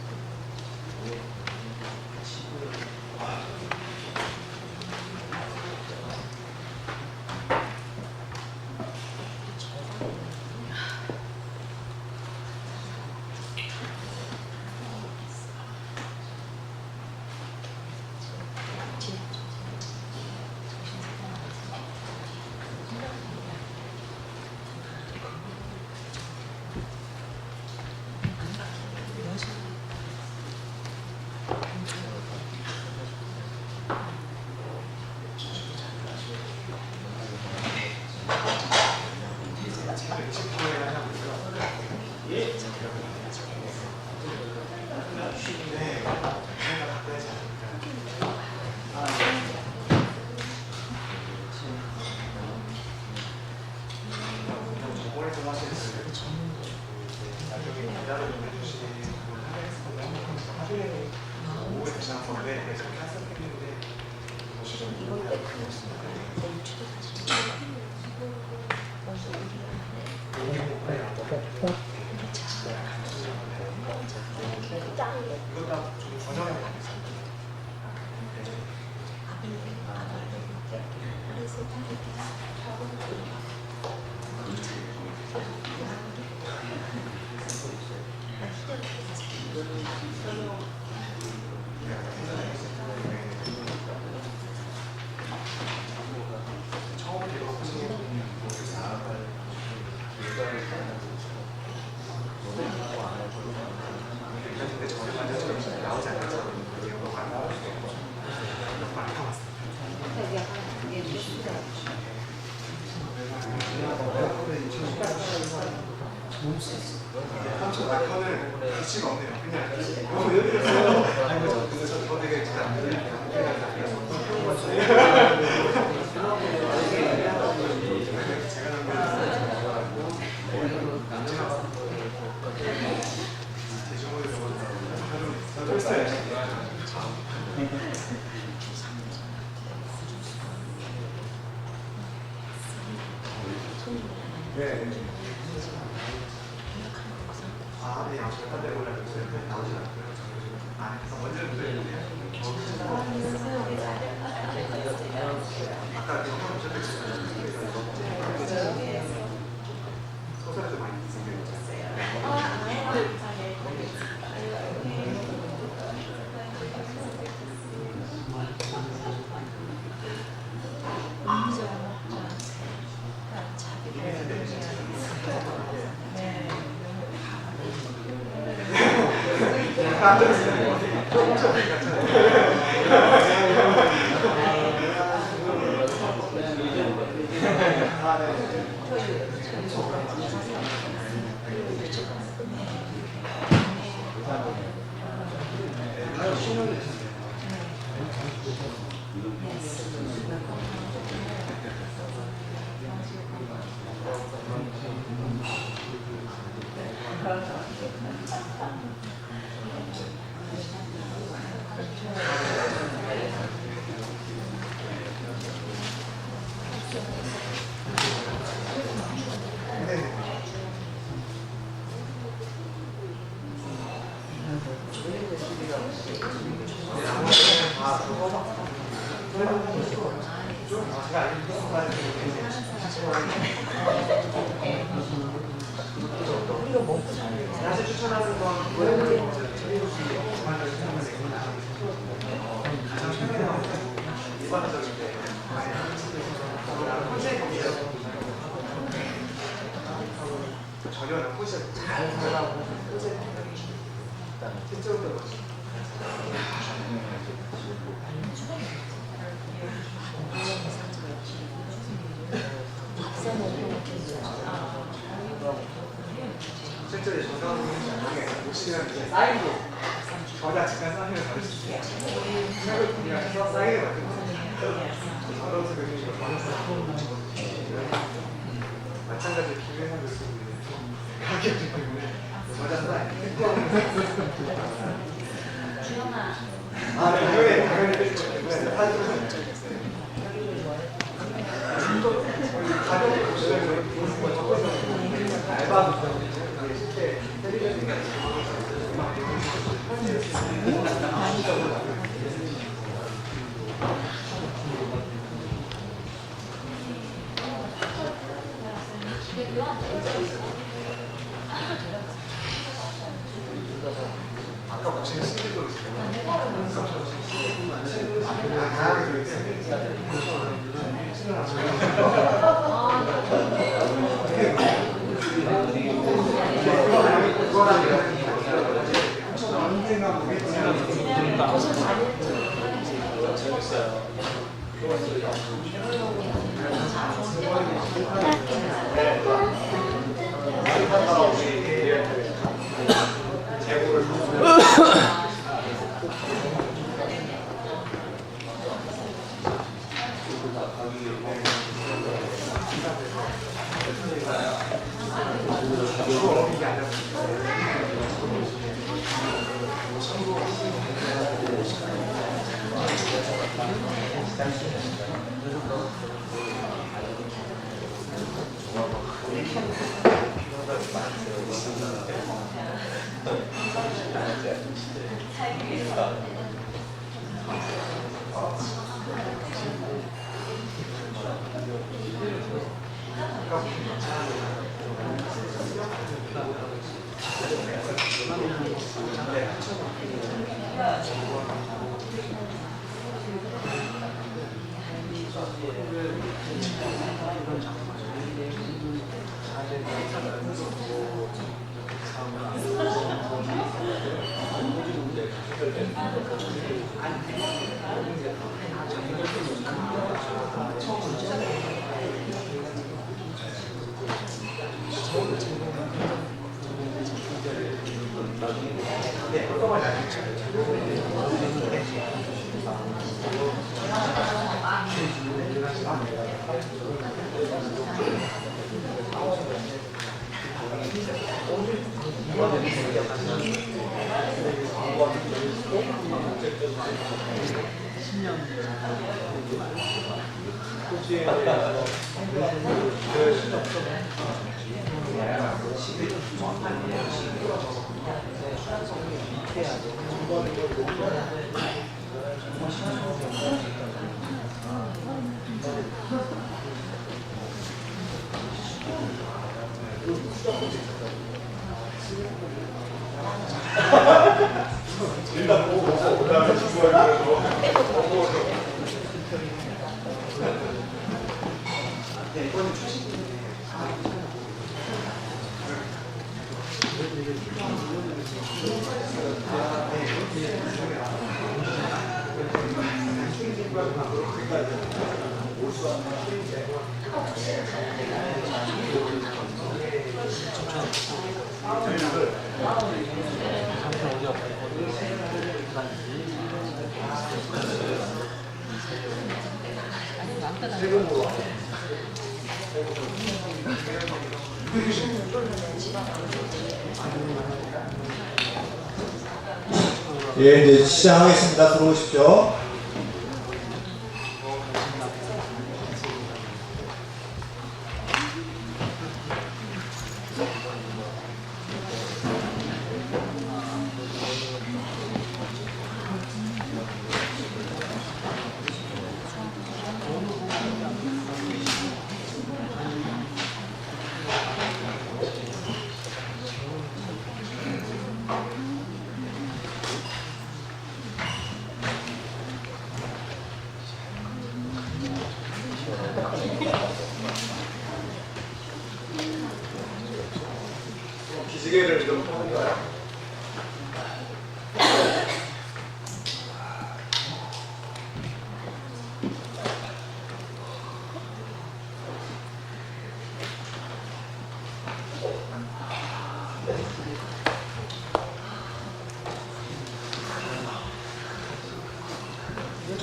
[SPEAKER 1] 예, 이제 시작하겠습니다. 들어오십시오. 기지개를 좀 펴볼까요?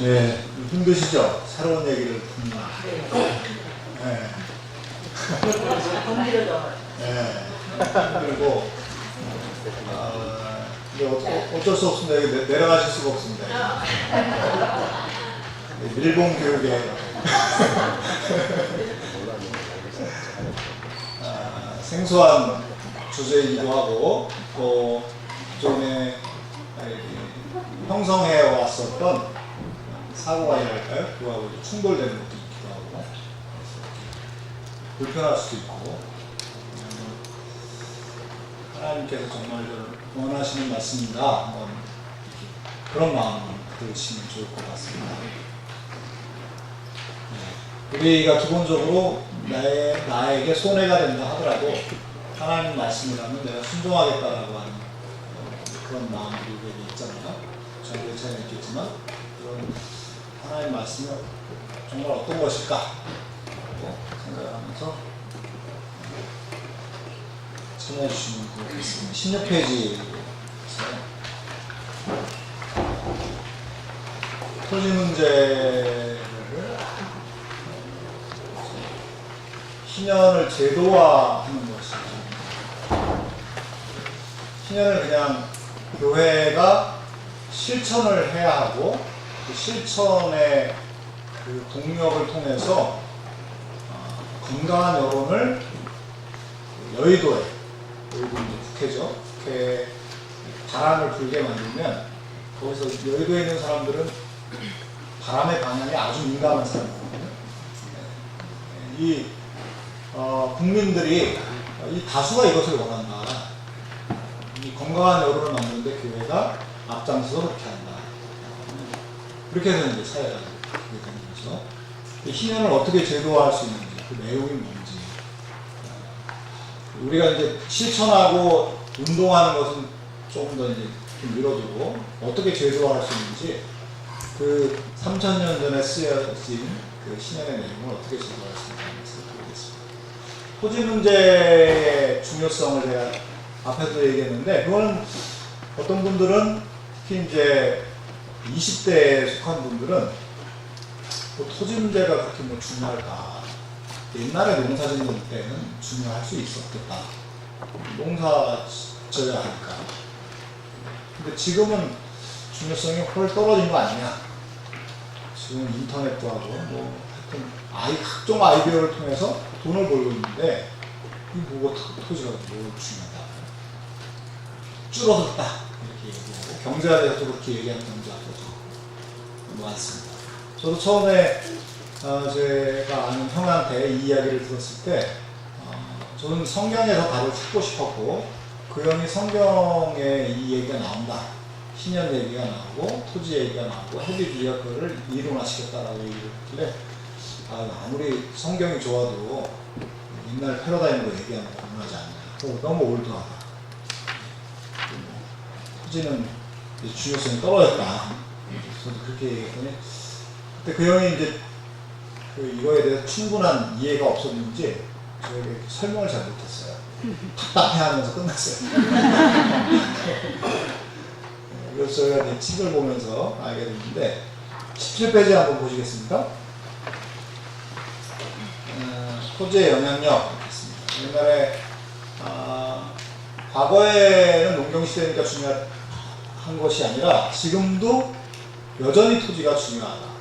[SPEAKER 1] 예, 힘드시죠? 새로운 얘기를 듣는. 예. 예. 그리고 이제 어쩔 수 없습니다. 여기 내려가실 수가 없습니다. 일본 교육에 생소한 주제이기도 하고 또 기존에 형성해 왔었던 사고관이랄까요? 그거하고 충돌되는 것도 있기도 하고 불편할 수도 있고 하나님께서 정말 원하시는 말씀인가 한번 그런 마음으로 들으시면 좋을 것 같습니다. 우리가 기본적으로 나에게 손해가 된다 하더라도 하나님 말씀이라면 내가 순종하겠다라고 하는 그런 마음들이 우리에게 있잖아요. 저에게 잘 있겠지만 그런 하나님 말씀이 정말 어떤 것일까 라고 생각하면서 전해주시면 좋겠습니다. 16페이지 토지 문제를 신년을 제도화하는 것이죠. 신년을 그냥 교회가 실천을 해야 하고 그 실천에 그 동력을 통해서 건강한 여론을 여의도 이제 국회죠. 국회에 바람을 불게 만들면 거기서 여의도에 있는 사람들은 바람의 방향에 아주 민감한 사람이거든요. 이 국민들이 이 다수가 이것을 원한다. 이 건강한 여론을 만드는데 교회가 앞장서서 그렇게 한다. 그렇게 해서 이제 사회가 그렇게 되는 거죠. 희년을 어떻게 제도화할 수 있는지, 그 내용이 뭔지. 우리가 이제 실천하고 운동하는 것은 조금 더 이제 좀 미뤄두고 어떻게 제도화할 수 있는지 그 3000년 전에 쓰여진 그 신현의 내용을 어떻게 제도화할 수 있는지 보겠습니다. 토지 문제의 중요성을 제가 앞에서 얘기했는데 그거는 어떤 분들은 특히 이제 20대에 속한 분들은 뭐 토지 문제가 그렇게 뭐 중요할까? 옛날에 농사 짓는 때는 중요할 수 있었겠다. 농사 지어야 하니까. 근데 지금은 중요성이 훨 떨어진 거 아니냐? 지금 인터넷도 하고 뭐 하여튼 각종 아이디어를 통해서 돈을 벌고 있는데 이 뭐가 토지가 뭘 중요하다. 줄어들었다 이렇게 얘기하고 경제에 대해서도 그렇게 얘기하는 경제학도 많습니다. 저도 처음에 제가 아는 형한테 이 이야기를 들었을 때 저는 성경에서 답을 찾고 싶었고 그 형이 성경에 이 얘기가 나온다. 신년 얘기가 나오고 토지 얘기가 나오고 헤비주의가 그거를 이론화시켰다라고 얘기를 했길래 아무리 성경이 좋아도 옛날 패러다임으로 얘기하는 거 공하지 않냐. 너무 올드하다. 토지는 중요성이 떨어졌다. 저도 그렇게 얘기했더니 그때 그 형이 이제 이거에 대해서 충분한 이해가 없었는지 저에게 설명을 잘 못했어요. 답답해하면서 끝났어요. 그래서 저희가 이제 책을 보면서 알게 됐는데 17페이지 한번 보시겠습니까? 토지의 영향력 있습니다. 옛날에 과거에는 농경시대니까 중요한 것이 아니라 지금도 여전히 토지가 중요하다.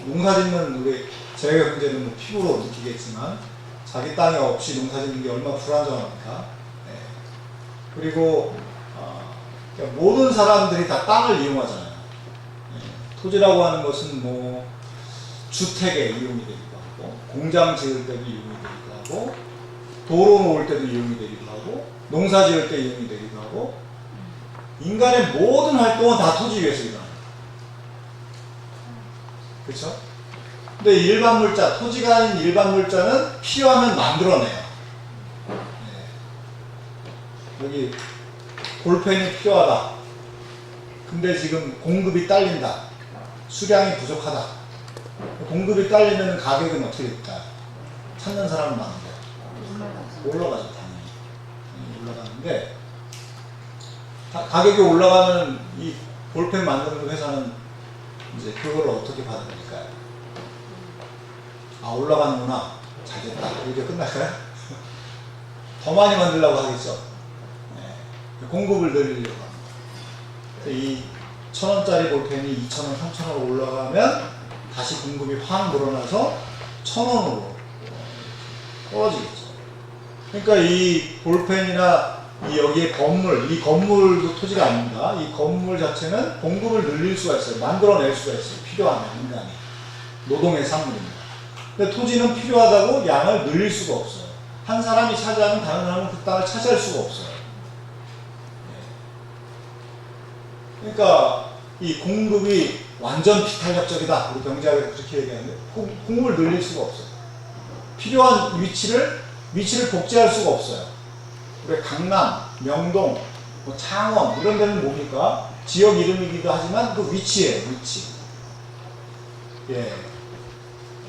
[SPEAKER 1] 농사 짓는 우리 제가 문제는 뭐 피부로 느끼겠지만 자기 땅이 없이 농사 짓는 게 얼마나 불안정합니까? 네. 그리고 그러니까 모든 사람들이 다 땅을 이용하잖아요. 네. 토지라고 하는 것은 뭐 주택에 이용이 되기도 하고 공장 지을 때도 이용이 되기도 하고 도로 놓을 때도 이용이 되기도 하고 농사 지을 때 이용이 되기도 하고 인간의 모든 활동은 다 토지 위에서 일어나요. 그렇죠? 근데 일반 물자, 토지가 아닌 일반 물자는 필요하면 만들어내요. 네. 여기 볼펜이 필요하다. 근데 지금 공급이 딸린다. 수량이 부족하다. 공급이 딸리면 가격은 어떻게 될까요? 찾는 사람은 많은데 올라가죠, 당연히. 올라가는데 가격이 올라가면 이 볼펜 만드는 회사는 이제 그걸 어떻게 받아들일까요? 올라가는구나. 잘 됐다. 이렇게 끝날까요? 더 많이 만들려고 하겠죠. 네. 공급을 늘리려고 합니다. 이 1,000원짜리 볼펜이 2,000원, 3,000원 올라가면 다시 공급이 확 늘어나서 1,000원으로 떨어지겠죠. 그러니까 이 볼펜이나 여기에 건물, 이 건물도 토지가 아닙니다. 이 건물 자체는 공급을 늘릴 수가 있어요. 만들어낼 수가 있어요. 필요하면 인간이. 노동의 산물입니다. 근데 토지는 필요하다고 양을 늘릴 수가 없어요. 한 사람이 차지하면 다른 사람은 그 땅을 차지할 수가 없어요. 그러니까 이 공급이 완전 비탄력적이다. 우리 경제학에서 그렇게 얘기하는데 공급을 늘릴 수가 없어요. 필요한 위치를 복제할 수가 없어요. 우리 강남, 명동, 뭐 창원 이런 데는 뭡니까? 지역 이름이기도 하지만 그 위치예요. 위치. 예.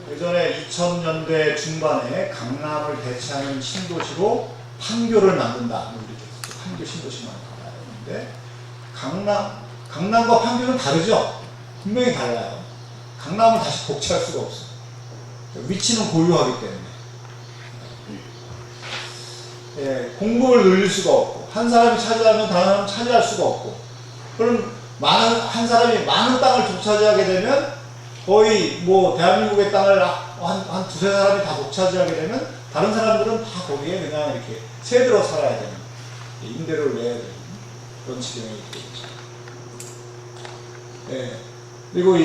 [SPEAKER 1] 예전에 2000년대 중반에 강남을 대체하는 신도시로 판교를 만든다. 이렇게 판교 신도시만 나와요. 근데 강남과 판교는 다르죠? 분명히 달라요. 강남은 다시 복제할 수가 없어요. 위치는 고유하기 때문에. 예, 공급을 늘릴 수가 없고, 한 사람이 차지하면 다른 사람은 차지할 수가 없고, 그럼 한 사람이 많은 땅을 독차지하게 되면 거의 뭐 대한민국의 땅을 한 두세 사람이 다 독차지하게 되면 다른 사람들은 다 거기에 그냥 이렇게 새들어 살아야 되는, 임대료를 내야 되는 그런 지경이 되겠죠. 예. 그리고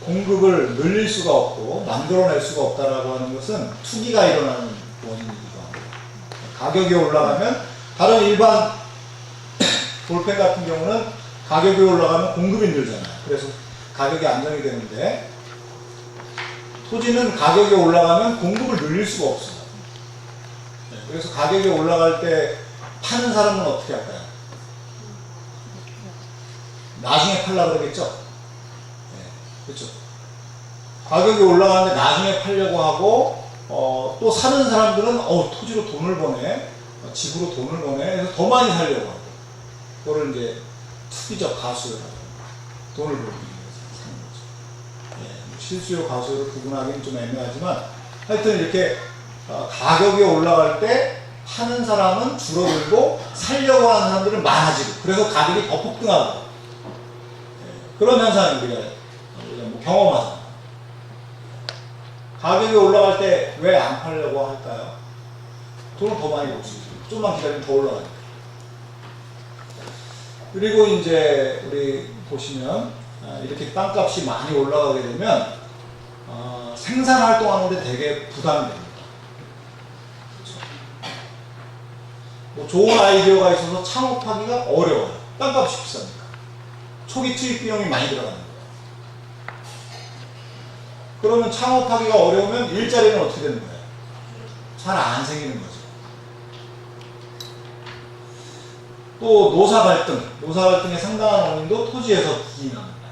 [SPEAKER 1] 공급을 늘릴 수가 없고 만들어낼 수가 없다라고 하는 것은 투기가 일어나는 원인이기도 합니다. 가격이 올라가면 다른 일반 볼펜 같은 경우는 가격이 올라가면 공급이 늘잖아요. 그래서 가격이 안정이 되는데 토지는 가격이 올라가면 공급을 늘릴 수가 없어요. 네, 그래서 가격이 올라갈 때 파는 사람은 어떻게 할까요? 나중에 팔려고 그러겠죠? 네, 그렇죠. 가격이 올라가는데 나중에 팔려고 하고 또 사는 사람들은 토지로 돈을 버네, 집으로 돈을 버네, 그래서 더 많이 살려고 하고, 그거를 이제 투기적 가수요라고 돈을 벌기 위해서 사는 거죠. 예, 실수요 가수요를 구분하기는 좀 애매하지만 하여튼 이렇게 가격이 올라갈 때 파는 사람은 줄어들고 살려고 하는 사람들은 많아지고, 그래서 가격이 더 폭등하고, 예, 그런 현상을 우리가 뭐 경험하잖아요. 가격이 올라갈 때 왜 안 팔려고 할까요? 돈을 더 많이 벌 수 있어요. 좀만 기다리면 더 올라가니까. 그리고 이제 우리 보시면 이렇게 땅값이 많이 올라가게 되면 생산 활동하는데 되게 부담이 됩니다. 그렇죠? 뭐 좋은 아이디어가 있어서 창업하기가 어려워요. 땅값이 비싸니까. 초기 투입 비용이 많이 들어가는 거예요. 그러면 창업하기가 어려우면 일자리는 어떻게 되는 거예요? 잘 안 생기는 거죠. 또 노사갈등의 상당한 원인도 토지에서 기인합니다.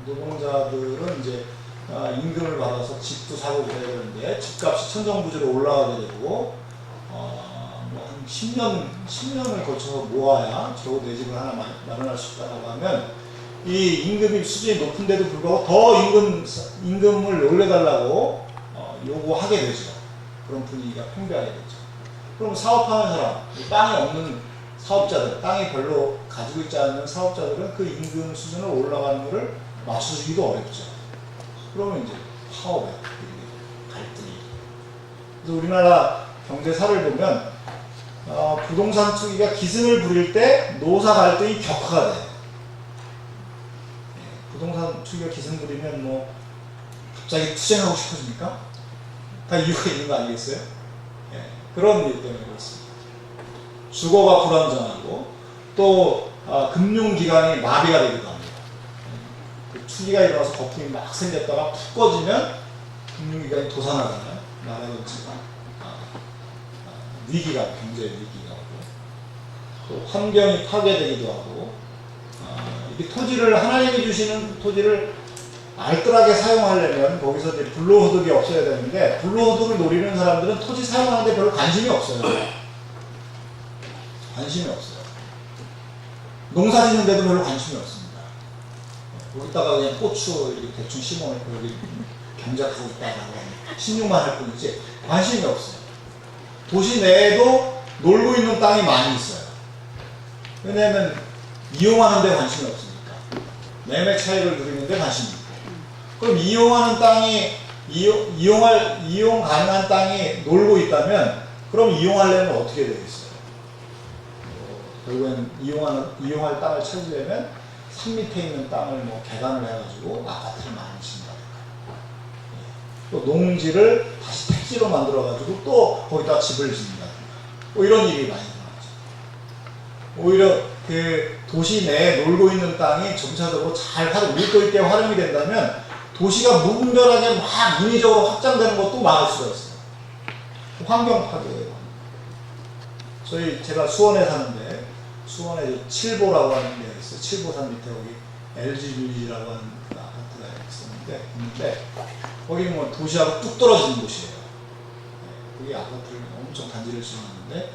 [SPEAKER 1] 노동자들은 이제 임금을 받아서 집도 사고 그래야 되는데 집값이 천정부지로 올라가게 되고 한 10년을 거쳐서 모아야 겨우 내 집을 하나 마련할 수 있다고 하면 이 임금이 수준이 높은데도 불구하고 더 임금을 올려달라고 요구하게 되죠. 그런 분위기가 팽배하게 되죠. 그럼 사업하는 사람, 땅이 없는 사업자들, 땅이 별로 가지고 있지 않는 사업자들은 그 임금 수준을 올라가는 것을 맞춰주기도 어렵죠. 그러면 이제 파업에 갈등이. 그래서 우리나라 경제사를 보면 부동산 투기가 기승을 부릴 때 노사 갈등이 격화가 돼요. 부동산 투기가 기승 부리면 뭐 갑자기 투쟁하고 싶어집니까? 다 이유가 있는 거 아니겠어요? 그런 이유 때문에 그렇습니다. 주거가 불안정하고 또 금융기관이 마비가 되기도 합니다. 그 투기가 일어나서 거품이 막 생겼다가 푹 꺼지면 금융기관이 도산하잖아요. 나라 전체가 경제 위기가 오고 또 환경이 파괴되기도 하고 이 토지를 하나님이 주시는 토지를 알뜰하게 사용하려면 거기서 이제 불로소득이 없어야 되는데 불로소득을 노리는 사람들은 토지 사용하는데 별로 관심이 없어요. 관심이 없어요. 농사 짓는데도 별로 관심이 없습니다. 거기다가 그냥 고추 이렇게 대충 심어놓고 여기 경작하고 있다가 16만 할 뿐이지 관심이 없어요. 도시 내에도 놀고 있는 땅이 많이 있어요. 왜냐하면 이용하는 데 관심이 없으니까. 매매 차익을 누리는 데 관심이 있고. 그럼 이용하는 땅이 이용 가능한 땅이 놀고 있다면 그럼 이용하려면 어떻게 되겠어요? 결국엔 이용할 땅을 찾으려면 산 밑에 있는 땅을 뭐 개간을 해가지고 아파트를 많이 짓는다든가, 또 농지를 다시 택지로 만들어가지고 또 거기다 집을 짓는다든가, 뭐 이런 일이 많이 일어나죠. 오히려 그 도시 내에 놀고 있는 땅이 점차적으로 잘 물거 있게 활용이 된다면 도시가 무분별하게 막 인위적으로 확장되는 것도 막을 수가 있어요. 환경 파괴예요. 제가 수원에 사는데 수원에 칠보라고 하는 데가 있어요. 칠보산 밑에 거기 LG빌리지라고 하는 그 아파트가 있는데 거기 뭐 도시하고 뚝 떨어지는 곳이에요. 거기 아파트를 엄청 단지를 지어놨는데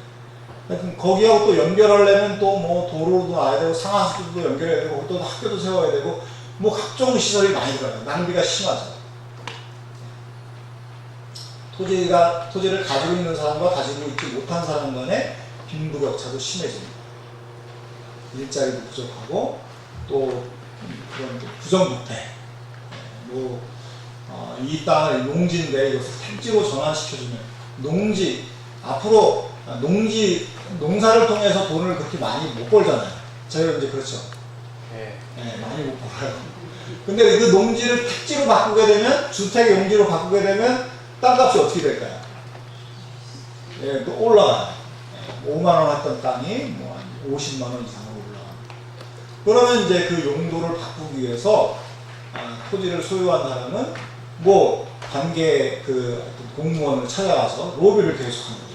[SPEAKER 1] 하여튼 거기하고 또 연결하려면 또 뭐 도로도 놔야 되고 상하수도도 연결해야 되고 또 학교도 세워야 되고 뭐 각종 시설이 많이 들어가요. 낭비가 심하죠. 토지를 가지고 있는 사람과 가지고 있지 못한 사람 간의 빈부격차도 심해집니다. 일자리도 부족하고 또 그런 부정부패. 이 땅을 농지인데 이것을 택지로 전환시켜주면 농지 앞으로 농사를 통해서 돈을 그렇게 많이 못 벌잖아요. 저희가 이제 그렇죠. 네, 많이 못 벌어요. 근데 그 농지를 택지로 바꾸게 되면 주택 용지로 바꾸게 되면 땅값이 어떻게 될까요? 예, 또 올라가요. 5만 원 했던 땅이 뭐 50만 원 이상으로 올라갑니다. 그러면 이제 그 용도를 바꾸기 위해서 토지를 소유한 사람은 뭐 관계 그 공무원을 찾아가서 로비를 계속하는 거죠.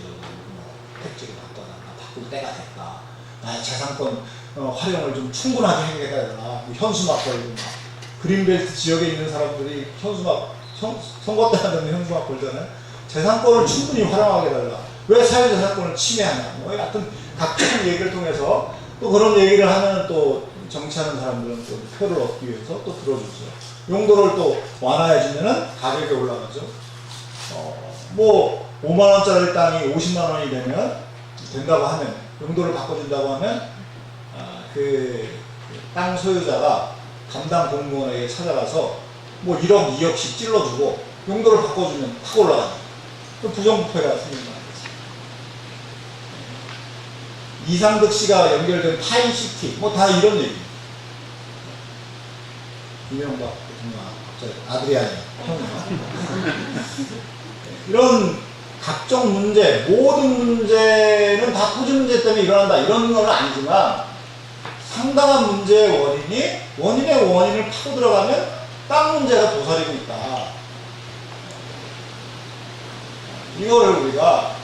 [SPEAKER 1] 택지를 바꿔라. 바꿀 때가 됐다. 나의 재산권 활용을 좀 충분하게 해야 되나. 현수막 걸고 그린벨트 지역에 있는 사람들이 선거 때 하면 현수막 걸잖아요. 재산권을 충분히 활용하게 해달라. 왜 사회재산권을 침해하냐. 뭐 하여튼 각종 얘기를 통해서 또 그런 얘기를 하면 또 정치하는 사람들은 또 표를 얻기 위해서 또 들어주죠. 용도를 또 완화해주면은 가격이 올라가죠. 뭐 5만원짜리 땅이 50만원이 되면 된다고 하면 용도를 바꿔준다고 하면 그 땅 소유자가 담당 공무원에게 찾아가서 뭐 1억 2억씩 찔러주고 용도를 바꿔주면 확 올라가요. 또 부정부패가 생기는 거죠. 이상득 씨가 연결된 파이시티 뭐 다 이런 얘기. 이명박 대통령 아드리안이 형이요. 이런 각종 문제, 모든 문제는 다 토지 문제 때문에 일어난다 이런 건 아니지만 상당한 문제의 원인의 원인을 파고 들어가면 땅 문제가 도사리고 있다. 이거를 우리가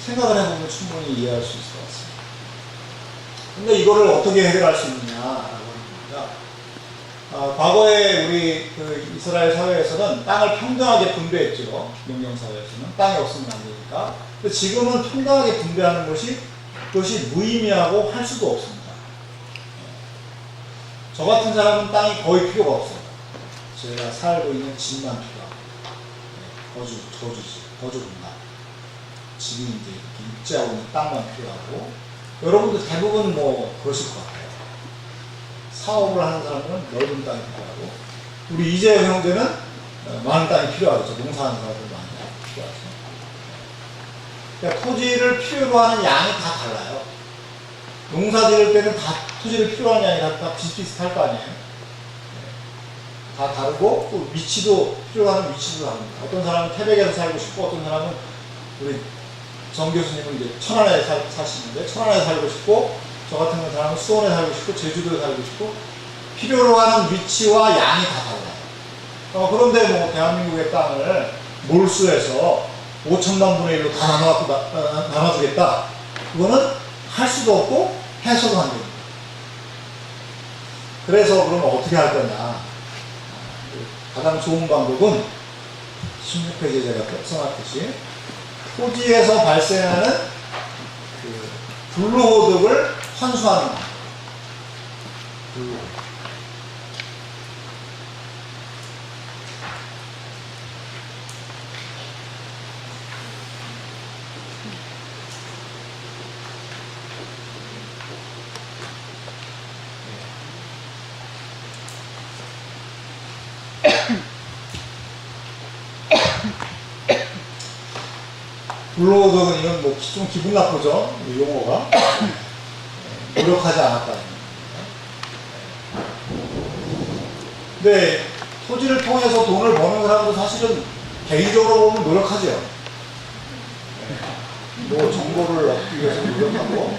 [SPEAKER 1] 생각을 해보면 충분히 이해할 수 있을 것 같습니다. 근데 이거를 어떻게 해결할 수 있느냐라고 합니다. 과거에 우리 그 이스라엘 사회에서는 땅을 평등하게 분배했죠. 명령사회에서는 땅이 없으면 안 되니까. 근데 지금은 평등하게 분배하는 그것이 무의미하고 할 수도 없습니다. 저 같은 사람은 땅이 거의 필요가 없어요. 제가 살고 있는 집만 필요하고, 거주 공간. 집이 이제 이렇게 입지하고 있는 땅만 필요하고, 여러분들 대부분 뭐 그러실 것 같아요. 사업을 하는 사람은 넓은 땅이 필요하고, 우리 이재영 형제는 많은 땅이 필요하죠. 농사하는 사람들 많이 필요하죠. 그러니까 토지를 필요로 하는 양이 다 달라요. 농사 지을 때는 다 토지를 필요한 양이 다 비슷비슷할 거 아니에요. 다 다르고 또 위치도 필요로 하는 위치도 다릅니다. 어떤 사람은 태백에서 살고 싶고 어떤 사람은 우리 정 교수님은 이제 천안에 사시는데 천안에 살고 싶고 저 같은 사람은 수원에 살고 싶고 제주도에 살고 싶고 필요로 하는 위치와 양이 다 달라요. 그런데 뭐 대한민국의 땅을 몰수해서 5천만 분의 1로 다 나눠주겠다. 그거는 할 수도 없고 해서도 안 됩니다. 그래서 그러면 어떻게 할 거냐. 가장 좋은 방법은 16페이지에 제가 써놨듯이 토지에서 발생하는 그 불로소득을 환수하는 것. 불로소득은 이건 뭐 좀 기분 나쁘죠? 이 용어가. 노력하지 않았다는 겁니다. 근데 토지를 통해서 돈을 버는 사람도 사실은 개인적으로 보면 노력하죠. 뭐 정보를 얻기 위해서 노력하고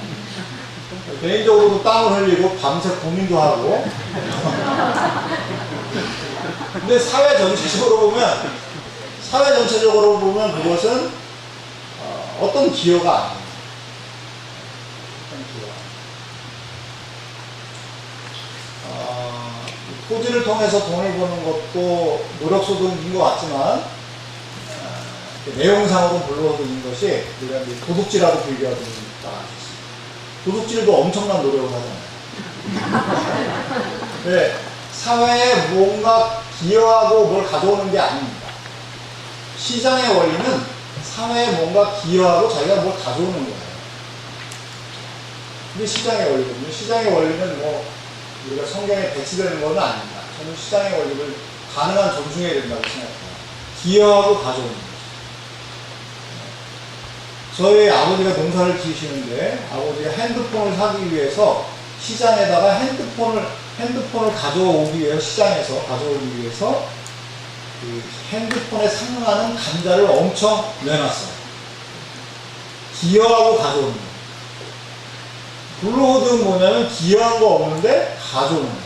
[SPEAKER 1] 개인적으로도 땀을 흘리고 밤새 고민도 하고 근데 사회 전체적으로 보면 그것은 어떤 기여가 아니에요. 토지를 통해서 돈을 버는 것도 노력소득인 것 같지만 내용상으로는 불로소득인 것이 우리가 도둑질하고 비교하는 것 같습니다. 도둑질도 엄청난 노력을 하잖아요. 네, 사회에 뭔가 기여하고 뭘 가져오는 게 아닙니다. 시장의 원리는 사회에 뭔가 기여하고 자기가 뭘 가져오는 거예요. 이게 시장의 원리거든요. 시장의 원리는 뭐 우리가 성경에 배치되는 건 아닙니다. 저는 시장의 원리를 가능한 존중해야 된다고 생각해요. 기여하고 가져오는 거죠. 저희 아버지가 농사를 지으시는데 아버지가 핸드폰을 사기 위해서 시장에다가 핸드폰을 가져오기 위해서 시장에서 가져오기 위해서 그 핸드폰에 상응하는 감자를 엄청 내놨어요. 기여하고 가져오는 거예요. 블루호드는 뭐냐면 기여한 거 없는데 가져오는 거예요.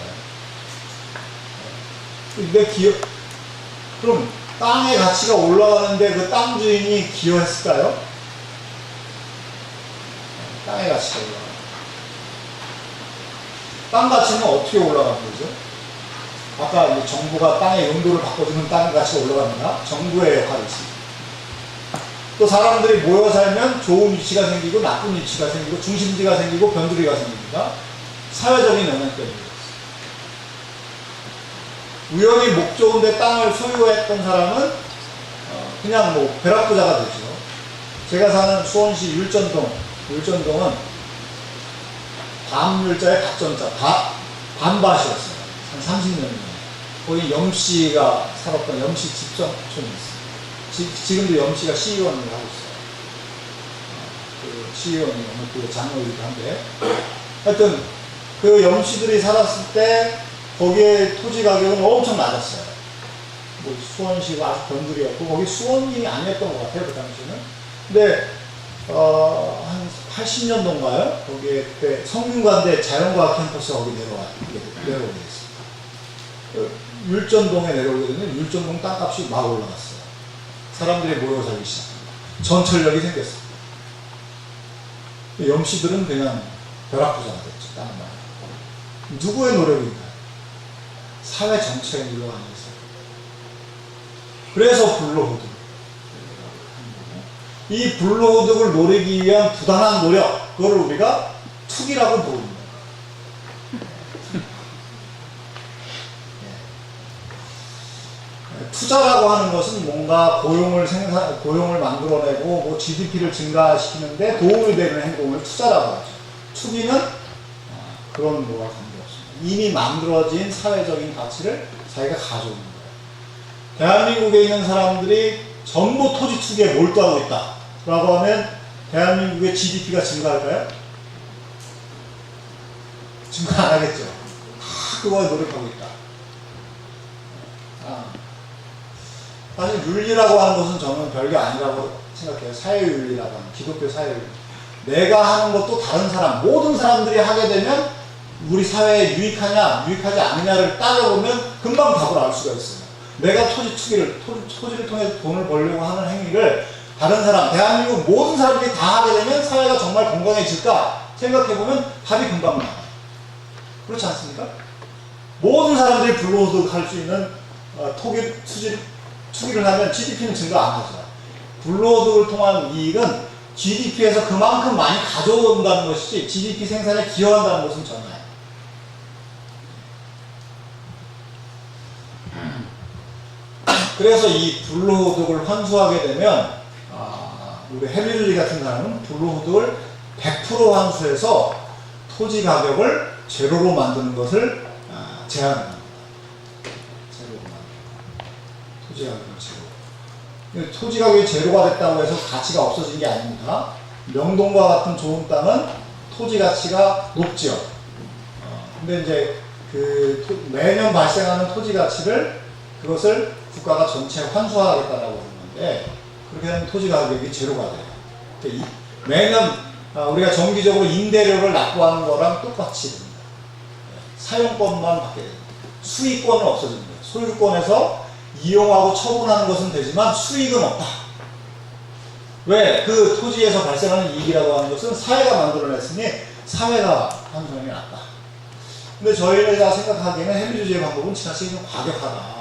[SPEAKER 1] 근데 그럼 땅의 가치가 올라가는데 그 땅 주인이 기여했을까요? 땅의 가치가 올라가요. 땅 가치는 어떻게 올라가는 거죠? 아까 이제 정부가 땅의 용도를 바꿔주면 땅의 가치가 올라갑니다. 정부의 역할이 있습니다. 또 사람들이 모여 살면 좋은 위치가 생기고 나쁜 위치가 생기고 중심지가 생기고 변두리가 생깁니다. 사회적인 영향 때문에 우연히 목 좋은데 땅을 소유했던 사람은 그냥 뭐 벼락부자가 되죠. 제가 사는 수원시 율전동은 밤율자의 박전자 반밭이었어요. 한 30년 전에. 거기 염씨가 살았던 염씨 집정촌이 있어요. 지금도 염씨가 시의원을 하고 있어요. 그 시의원이 어느 그 장로이기도 한데 하여튼 그 염씨들이 살았을 때 거기에 토지 가격은 엄청 낮았어요. 뭐 수원시가 아주 변두리였고 거기 수원이 아니었던 것 같아요 그 당시에는. 근데 한 80년도인가요? 거기에 그때 성균관대 자연과학 캠퍼스가 거기 내려오게 됐습니다. 율전동에 내려오게 되면 율전동 땅값이 막 올라갔어요. 사람들이 모여 살기 시작합니다. 전철역이 생겼습니다. 염씨들은 그냥 벼락부자가 됐죠. 다른 말. 누구의 노력인가요? 사회 전체의 노력 아니겠어요? 그래서 블루호드. 이 블루호드를 노리기 위한 부당한 노력, 그걸 우리가 투기라고 부릅니다. 투자라고 하는 것은 뭔가 고용을 만들어내고 뭐 GDP를 증가시키는데 도움이 되는 행동을 투자라고 하죠. 투기는 그런 거와 관계없습니다. 이미 만들어진 사회적인 가치를 자기가 가져오는 거예요. 대한민국에 있는 사람들이 전부 토지 투기에 몰두하고 있다 라고 하면 대한민국의 GDP가 증가할까요? 증가 안 하겠죠. 다 그거에 노력하고 있다. 사실 윤리라고 하는 것은 저는 별게 아니라고 생각해요. 사회윤리라고 하는, 기독교 사회윤리. 내가 하는 것도 다른 사람, 모든 사람들이 하게 되면 우리 사회에 유익하냐, 유익하지 않느냐를 따져보면 금방 답을 알 수가 있어요. 내가 토지를 통해서 돈을 벌려고 하는 행위를 다른 사람, 대한민국 모든 사람들이 다 하게 되면 사회가 정말 건강해질까 생각해보면 답이 금방 나와요. 그렇지 않습니까? 모든 사람들이 블루호드 할 수 있는 투기를 하면 GDP는 증가 안 하죠. 블루호드를 통한 이익은 GDP에서 그만큼 많이 가져온다는 것이지 GDP 생산에 기여한다는 것은 전혀요. 그래서 이 블루호드를 환수하게 되면 우리 헨리 같은 사람은 블루호드를 100% 환수해서 토지 가격을 제로로 만드는 것을 제안합니다. 토지 가격이 제로. 토지 가격이 제로가 됐다고 해서 가치가 없어진 게 아닙니다. 명동과 같은 좋은 땅은 토지 가치가 높죠. 근데 이제 매년 발생하는 토지 가치를 그것을 국가가 전체 환수하겠다라고 하는데 그렇게 하면 토지 가격이 제로가 돼요. 매년 우리가 정기적으로 임대료를 납부하는 거랑 똑같이 됩니다. 사용권만 받게 됩니다. 수익권은 없어집니다. 소유권에서 이용하고 처분하는 것은 되지만 수익은 없다. 왜? 그 토지에서 발생하는 이익이라고 하는 것은 사회가 만들어냈으니 사회가 환수하는 게 낫다. 근데 저희가 생각하기에는 헨리주의 방법은 지나치게 좀 과격하다.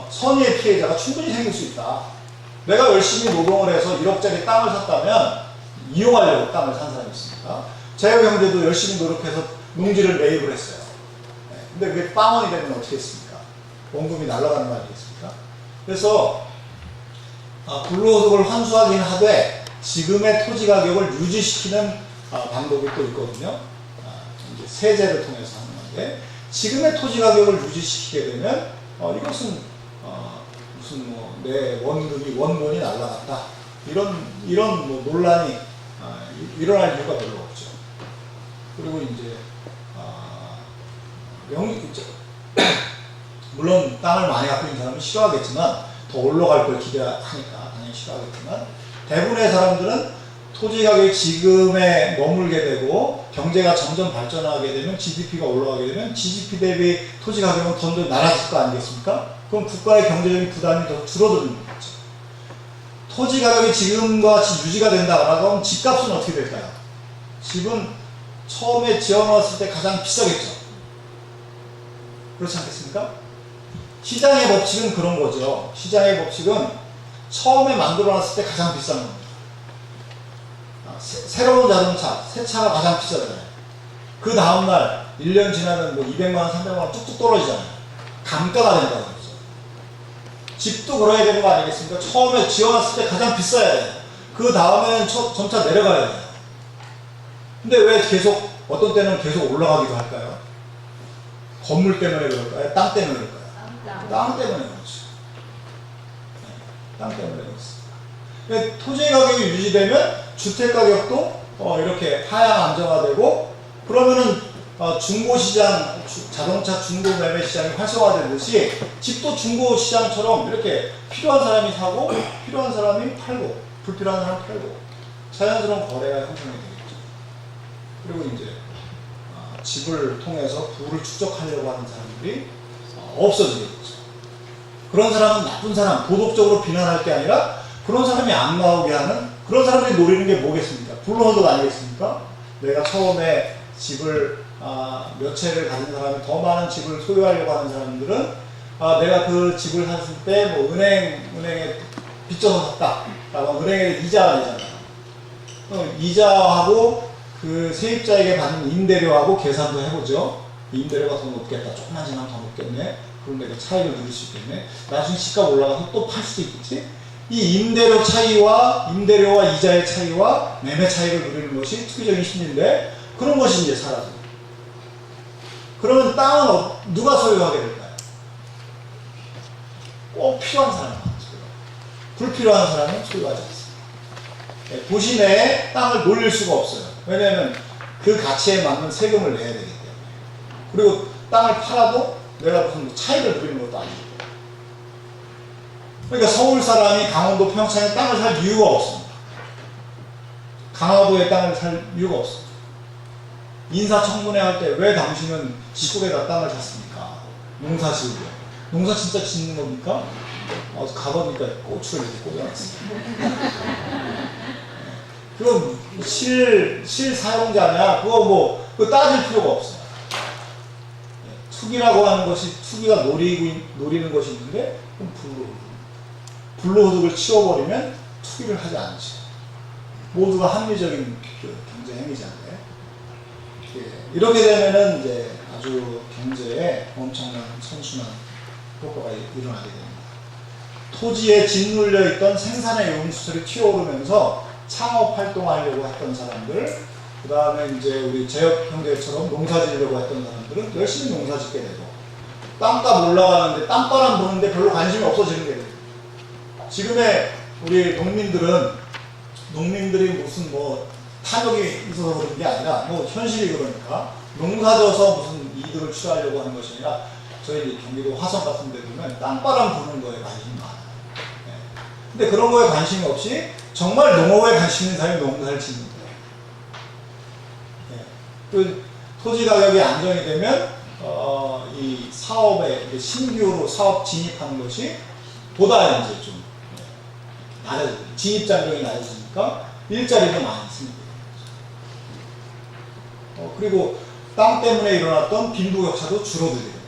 [SPEAKER 1] 선의의 피해자가 충분히 생길 수 있다. 내가 열심히 노동을 해서 1억짜리 땅을 샀다면 이용하려고 땅을 산 사람이 있습니다. 제 형제도 열심히 노력해서 농지를 매입을 했어요. 근데 그게 빵원이 되면 어떻게 했습니까? 원금이 날아가는 거 아니겠습니까? 그래서 블루호드를 환수하긴 하되 지금의 토지 가격을 유지시키는 방법이 또 있거든요. 이제 세제를 통해서 하는 건데, 지금의 토지 가격을 유지시키게 되면 이것은 무슨 뭐 내 원금이 원본이 날라갔다 이런 뭐 논란이 일어날 이유가 별로 없죠. 그리고 이제 물론 땅을 많이 갖고 있는 사람은 싫어하겠지만, 더 올라갈 걸 기대하니까 당연히 싫어하겠지만, 대부분의 사람들은 토지 가격이 지금에 머물게 되고 경제가 점점 발전하게 되면, GDP가 올라가게 되면 GDP 대비 토지 가격은 더 낮아질 거 아니겠습니까? 그럼 국가의 경제적인 부담이 더 줄어드는 거죠. 토지 가격이 지금과 같이 유지가 된다 그러면 집값은 어떻게 될까요? 집은 처음에 지어놨을 때 가장 비싸겠죠. 그렇지 않겠습니까? 시장의 법칙은 그런 거죠. 시장의 법칙은 처음에 만들어놨을 때 가장 비싼 겁니다. 새로운 자동차, 새 차가 가장 비싸잖아요. 그 다음날 1년 지나면 뭐 200만원, 300만원 뚝뚝 떨어지잖아요. 감가가 된다고 그러죠. 집도 그래야 되는 거 아니겠습니까? 처음에 지어놨을 때 가장 비싸야 돼요. 그 다음에는 점차 내려가야 돼요. 근데 왜 계속, 어떤 때는 계속 올라가기도 할까요? 건물 때문에 그럴까요? 땅 때문에 그럴까요? 땅 때문에 그렇죠. 네, 땅 때문에 그렇습니다. 토지 가격이 유지되면 주택 가격도 이렇게 하향 안정화되고, 그러면은 중고시장, 자동차 중고 매매 시장이 활성화되듯이 집도 중고시장처럼 이렇게 필요한 사람이 사고 필요한 사람이 팔고 불필요한 사람이 팔고 자연스러운 거래가 형성이 되겠죠. 그리고 이제 집을 통해서 부를 축적하려고 하는 사람들이 없어지겠죠. 그런 사람은 나쁜 사람, 도덕적으로 비난할 게 아니라 그런 사람이 안 나오게 하는, 그런 사람들이 노리는 게 뭐겠습니까? 불로소득 아니겠습니까? 내가 처음에 집을 몇 채를 가진 사람이 더 많은 집을 소유하려고 하는 사람들은 내가 그 집을 샀을 때 뭐 은행에 빚져서 샀다 라고 은행에 이자가 내잖아요. 이자하고 그 세입자에게 받는 임대료하고 계산도 해보죠. 임대료가 더 높겠다, 조금만 지나면 더 높겠네, 그럼 내가 차익을 누릴 수 있겠네, 나중에 집값 올라가서 또 팔 수도 있겠지. 이 임대료와 이자의 차이와 매매 차익을 누리는 것이 투기적인 심리인데, 그런 것이 이제 사라져요. 그러면 땅은 누가 소유하게 될까요? 꼭 필요한 사람만 소유하고, 불필요한 사람은 소유하지 않습니다. 도시 내에 땅을 놀릴 수가 없어요. 왜냐하면 그 가치에 맞는 세금을 내야 되기 때문에. 그리고 땅을 팔아도 내가 무슨 차익을 누리는 것도 아니고. 그러니까 서울 사람이 강원도 평창에 땅을 살 이유가 없습니다. 강화도에 땅을 살 이유가 없습니다. 인사청문회 할 때 왜 당신은 시골에다 땅을 샀습니까? 농사 지으려. 농사 진짜 짓는 겁니까? 가보니까 고추를 이렇게 꽂아놨어요. 그건 실사용자냐? 그거 따질 필요가 없어요. 투기라고 하는 것이, 투기가 노리는 것이 있는데, 불로소득을 치워버리면 투기를 하지 않죠. 모두가 합리적인 경제 행위자인데, 이렇게 되면은 이제 아주 경제에 엄청난 선순환 효과가 일어나게 됩니다. 토지에 짓눌려 있던 생산의 용수철이 튀어오르면서 창업 활동하려고 했던 사람들, 그 다음에 이제 우리 제협 형제처럼 농사 지으려고 했던 사람들은 열심히 농사 짓게 되고, 땅값 올라가는데 땅바람 부는데 별로 관심이 없어지는 게 돼요. 지금의 우리 농민들이 무슨 뭐 탐욕이 있어서 그런 게 아니라, 뭐 현실이 그러니까 농사져서 무슨 이득을 취하려고 하는 것이 아니라, 저희 경기도 화성 같은 데 보면 땅바람 부는 거에 관심이 많아요. 근데 그런 거에 관심이 없이 정말 농업에 관심 있는 사람이 농사를 짓는 거예요. 그 토지 가격이 안정이 되면 이 사업에 신규로 사업 진입하는 것이 보다 이제 좀 낮아지죠. 진입 장벽이 낮아지니까 일자리도 많이 생기게 됩니다. 그리고 땅 때문에 일어났던 빈부격차도 줄어들게 됩니다.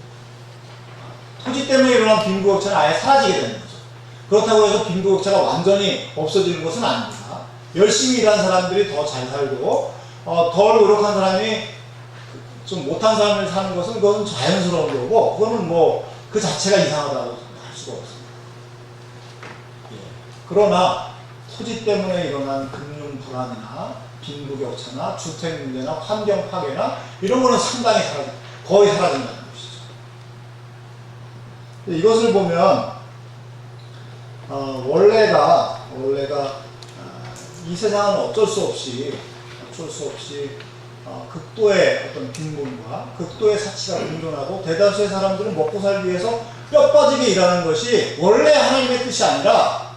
[SPEAKER 1] 토지 때문에 일어난 빈부격차는 아예 사라지게 되는 거죠. 그렇다고 해서 빈부격차가 완전히 없어지는 것은 아닙니다. 열심히 일한 사람들이 더 잘 살고, 덜 노력한 사람이 좀 못한 삶을 사는 것은 그건 자연스러운 거고, 그거는 뭐 그 자체가 이상하다고 할 수가 없습니다. 그러나 토지 때문에 일어난 금융 불안이나 빈부격차나 주택 문제나 환경 파괴나 이런 거는 상당히 거의 사라진다는 것이죠. 이것을 보면 원래가 이 세상은 어쩔 수 없이 극도의 어떤 빈곤과 극도의 사치가 공존하고 대다수의 사람들은 먹고 살기 위해서 뼈 빠지게 일하는 것이 원래 하나님의 뜻이 아니라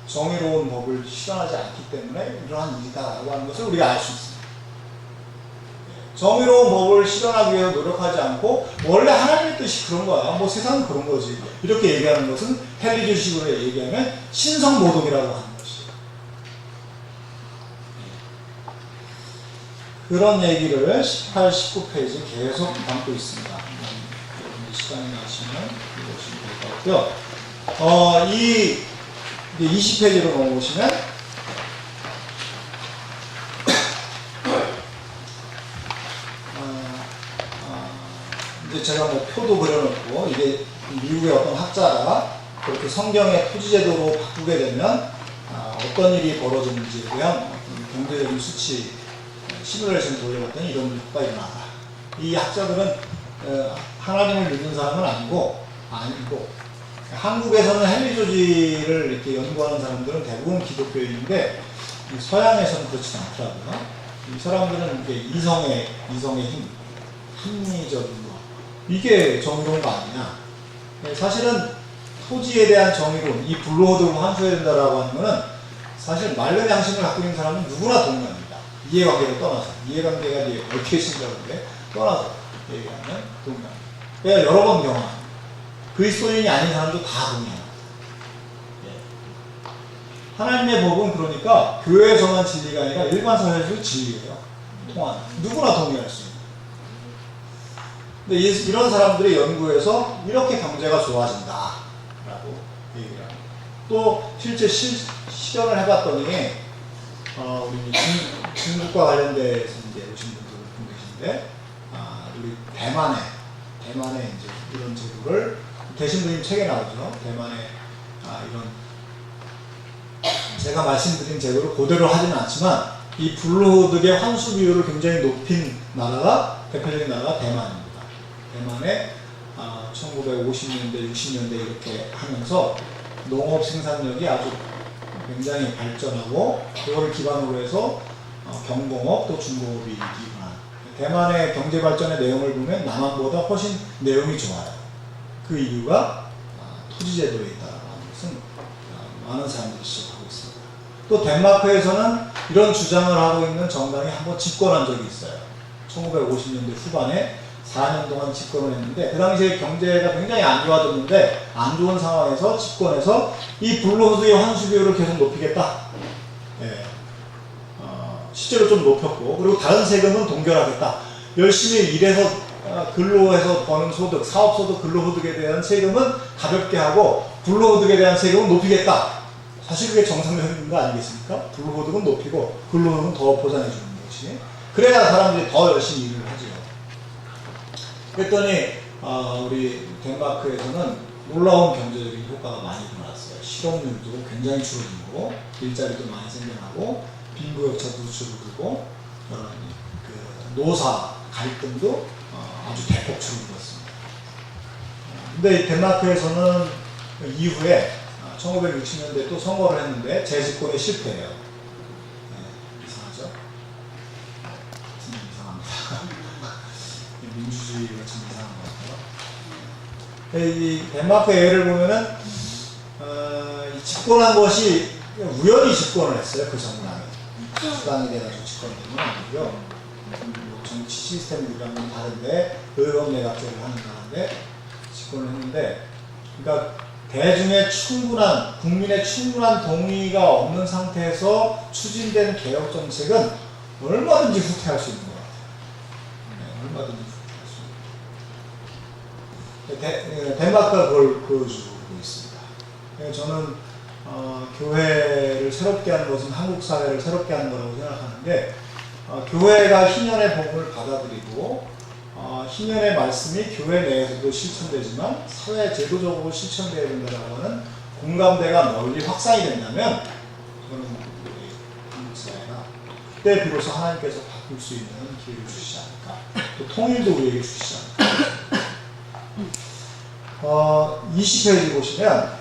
[SPEAKER 1] 정의로운 법을 실현하지 않기 때문에 이러한 일이다라고 하는 것을 우리가 알 수 있습니다. 정의로운 법을 실현하기 위해서 노력하지 않고 원래 하나님의 뜻이 그런 거야. 뭐 세상은 그런 거지. 이렇게 얘기하는 것은 헬리주식으로 얘기하면 신성모독이라고 하는 것이에요. 그런 얘기를 18, 19페이지 계속 담고 있습니다. 여러분이 시간이 나시면 읽으시면 될 것 같고요. 이 20페이지로 넘어오시면 이제 제가 뭐 표도 그려놓고 이게 미국의 어떤 학자가 그렇게 성경의 토지제도로 바꾸게 되면 어떤 일이 벌어지는지에 대한 경제적인 수치 시뮬레이션 돌려봤더니 이런 일가 일어나다. 이 학자들은 하나님을 믿는 사람은 아니고 한국에서는 헬리조지를 이렇게 연구하는 사람들은 대부분 기독교인인데 서양에서는 그렇지 않더라고요. 이 사람들은 이게 이성의 힘, 합리적인 거 이게 정의로운 거 아니냐. 사실은 토지에 대한 정의로운 이 불로호드로 환수해야 된다라고 하는 거는 사실 맑은 양심을 갖고 있는 사람은 누구나 동의합니다. 이해관계를 떠나서 이해관계가 이제 얽혀 있다는데 떠나서 얘기하면 동의합니다. 내가 여러 번 경험합니다. 그리스도인이 아닌 사람도 다 동의합니다. 하나님의 법은 그러니까 교회에서만 진리가 아니라 일반 사회에서도 진리예요. 통하는 누구나 동의할 수 있는. 근데 이런 사람들의 연구에서 이렇게 경제가 좋아진다라고 얘기를 합니다. 또 실제 실현을 해봤더니 우리 중국과 관련돼서 이제 오신 분들 계신데 우리 대만에 이제 이런 제도를 대신부님 책에 나오죠. 대만에 이런 제가 말씀드린 제도를 그대로 하지는 않지만 이 불로호득의 환수 비율을 굉장히 높인 나라가 대표적인 나라가 대만입니다. 대만에 1950년대, 60년대 이렇게 하면서 농업 생산력이 아주 굉장히 발전하고 그걸 기반으로 해서 경공업 또 중공업이 일어난 대만의 경제 발전의 내용을 보면 남한보다 훨씬 내용이 좋아요. 그 이유가 토지제도에 있다는 것은 많은 사람들이 지적하고 있습니다. 또 덴마크에서는 이런 주장을 하고 있는 정당이 한번 집권한 적이 있어요. 1950년대 후반에 4년 동안 집권을 했는데 그 당시에 경제가 굉장히 안 좋아졌는데 안 좋은 상황에서 집권해서 이 불로소득의 환수 비율을 계속 높이겠다. 실제로 좀 높였고 그리고 다른 세금은 동결하겠다. 열심히 일해서 근로해서 버는 소득, 사업소득, 근로소득에 대한 세금은 가볍게 하고 불로소득에 대한 세금은 높이겠다. 사실 그게 정상적인 거 아니겠습니까? 불로소득은 높이고 근로소득은 더 보장해 주는 것이. 그래야 사람들이 더 열심히 일을 하죠. 그랬더니 우리 덴마크에서는 놀라운 경제적인 효과가 많이 일어났어요. 실업률도 굉장히 줄어들고 일자리도 많이 생겨나고 빈부격차도 줄어들고 그 노사 갈등도 아주 대폭 줄어들었습니다. 근데 덴마크에서는 이후에 1960년대 또 선거를 했는데 재집권에 실패해요. 이상하죠? 이상합니다. 민주주의가 참 이상한 것 같아요. 이 덴마크의 예를 보면은 집권한 것이 우연히 집권을 했어요. 그 정당이 수당이 돼가지고 집권된 건 아니고요. 정치 시스템이랑 다른데 의원 내각제를 하는 나라인데 집권을 했는데, 그러니까 대중의 충분한 국민의 충분한 동의가 없는 상태에서 추진된 개혁 정책은 얼마든지 후퇴할 수 있는 것 같아요. 네, 얼마든지 후퇴할 수 있는. 덴마크가 그걸 보여주고 있습니다. 저는 교회를 새롭게 하는 것은 한국 사회를 새롭게 하는 거라고 생각하는데, 교회가 희년의 복음을 받아들이고 희년의 말씀이 교회 내에서도 실천되지만 사회 제도적으로 실천되어야 된다고 하는 공감대가 널리 확산이 된다면 저는 우리 한국 사회가 그때 비로소 하나님께서 바꿀 수 있는 기회를 주시지 않을까. 또 통일도 우리에게 주시지 않을까. 20페이지 보시면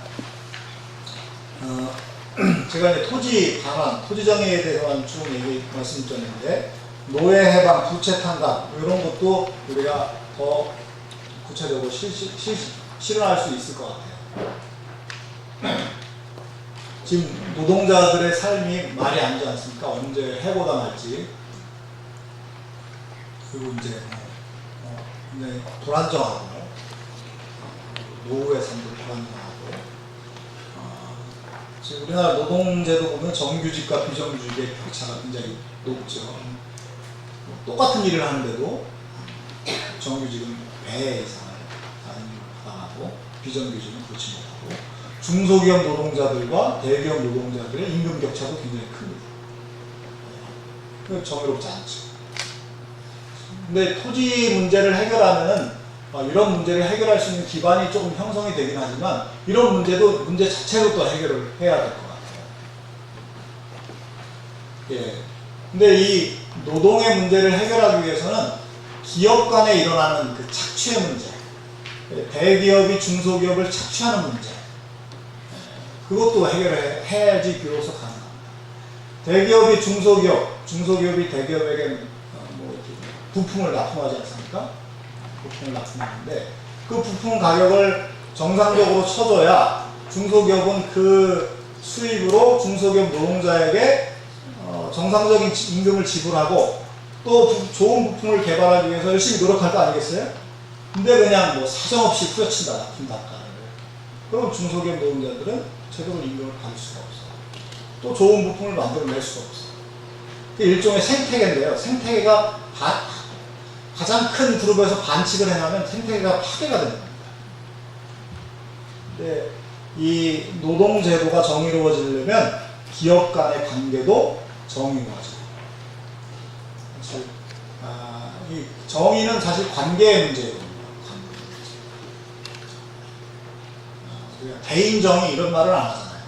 [SPEAKER 1] 제가 이제 토지 방안, 토지 정의에 대해서만 쭉 말씀드렸는데 노예 해방, 부채 탄압 이런 것도 우리가 더 구체적으로 실현할 수 있을 것 같아요. 지금 노동자들의 삶이 말이 아니지 않습니까? 언제 해고당할지, 그리고 이제 굉장히 불안정하고 노후의 삶도 불안정하고 지금 우리나라 노동제도 보면 정규직과 비정규직의 격차가 굉장히 높죠. 똑같은 일을 하는데도 정규직은 배 이상을 당하고 비정규직은 그렇지 못하고 중소기업 노동자들과 대기업 노동자들의 임금 격차도 굉장히 큽니다. 정의롭지 않죠. 근데 토지 문제를 해결하면은 이런 문제를 해결할 수 있는 기반이 조금 형성이 되긴 하지만 이런 문제도 문제 자체로 또 해결을 해야 될 것 같아요. 예. 근데 이 노동의 문제를 해결하기 위해서는 기업 간에 일어나는 그 착취의 문제, 대기업이 중소기업을 착취하는 문제, 그것도 해결을 해야지 비로소 가능합니다. 대기업이 중소기업이 대기업에게 부품을 납품하지 않습니까? 부품을 납품하는데 그 부품 가격을 정상적으로 쳐줘야 중소기업은 그 수입으로 중소기업 노동자에게 정상적인 임금을 지불하고 또 좋은 부품을 개발하기 위해서 열심히 노력할 거 아니겠어요? 근데 그냥 뭐 사정없이 후려친다, 납품 단가를. 그럼 중소기업 노동자들은 제대로 임금을 받을 수가 없어. 또 좋은 부품을 만들어낼 수가 없어. 일종의 생태계인데요. 생태계가 가장 큰 그룹에서 반칙을 행하면 생태계가 파괴가 되는 겁니다. 근데 이 노동제도가 정의로워지려면 기업 간의 관계도 정의로워져요. 사실 이 정의는 사실 관계의 문제거든요. 우리가 개인 정의 이런 말을 안 하잖아요.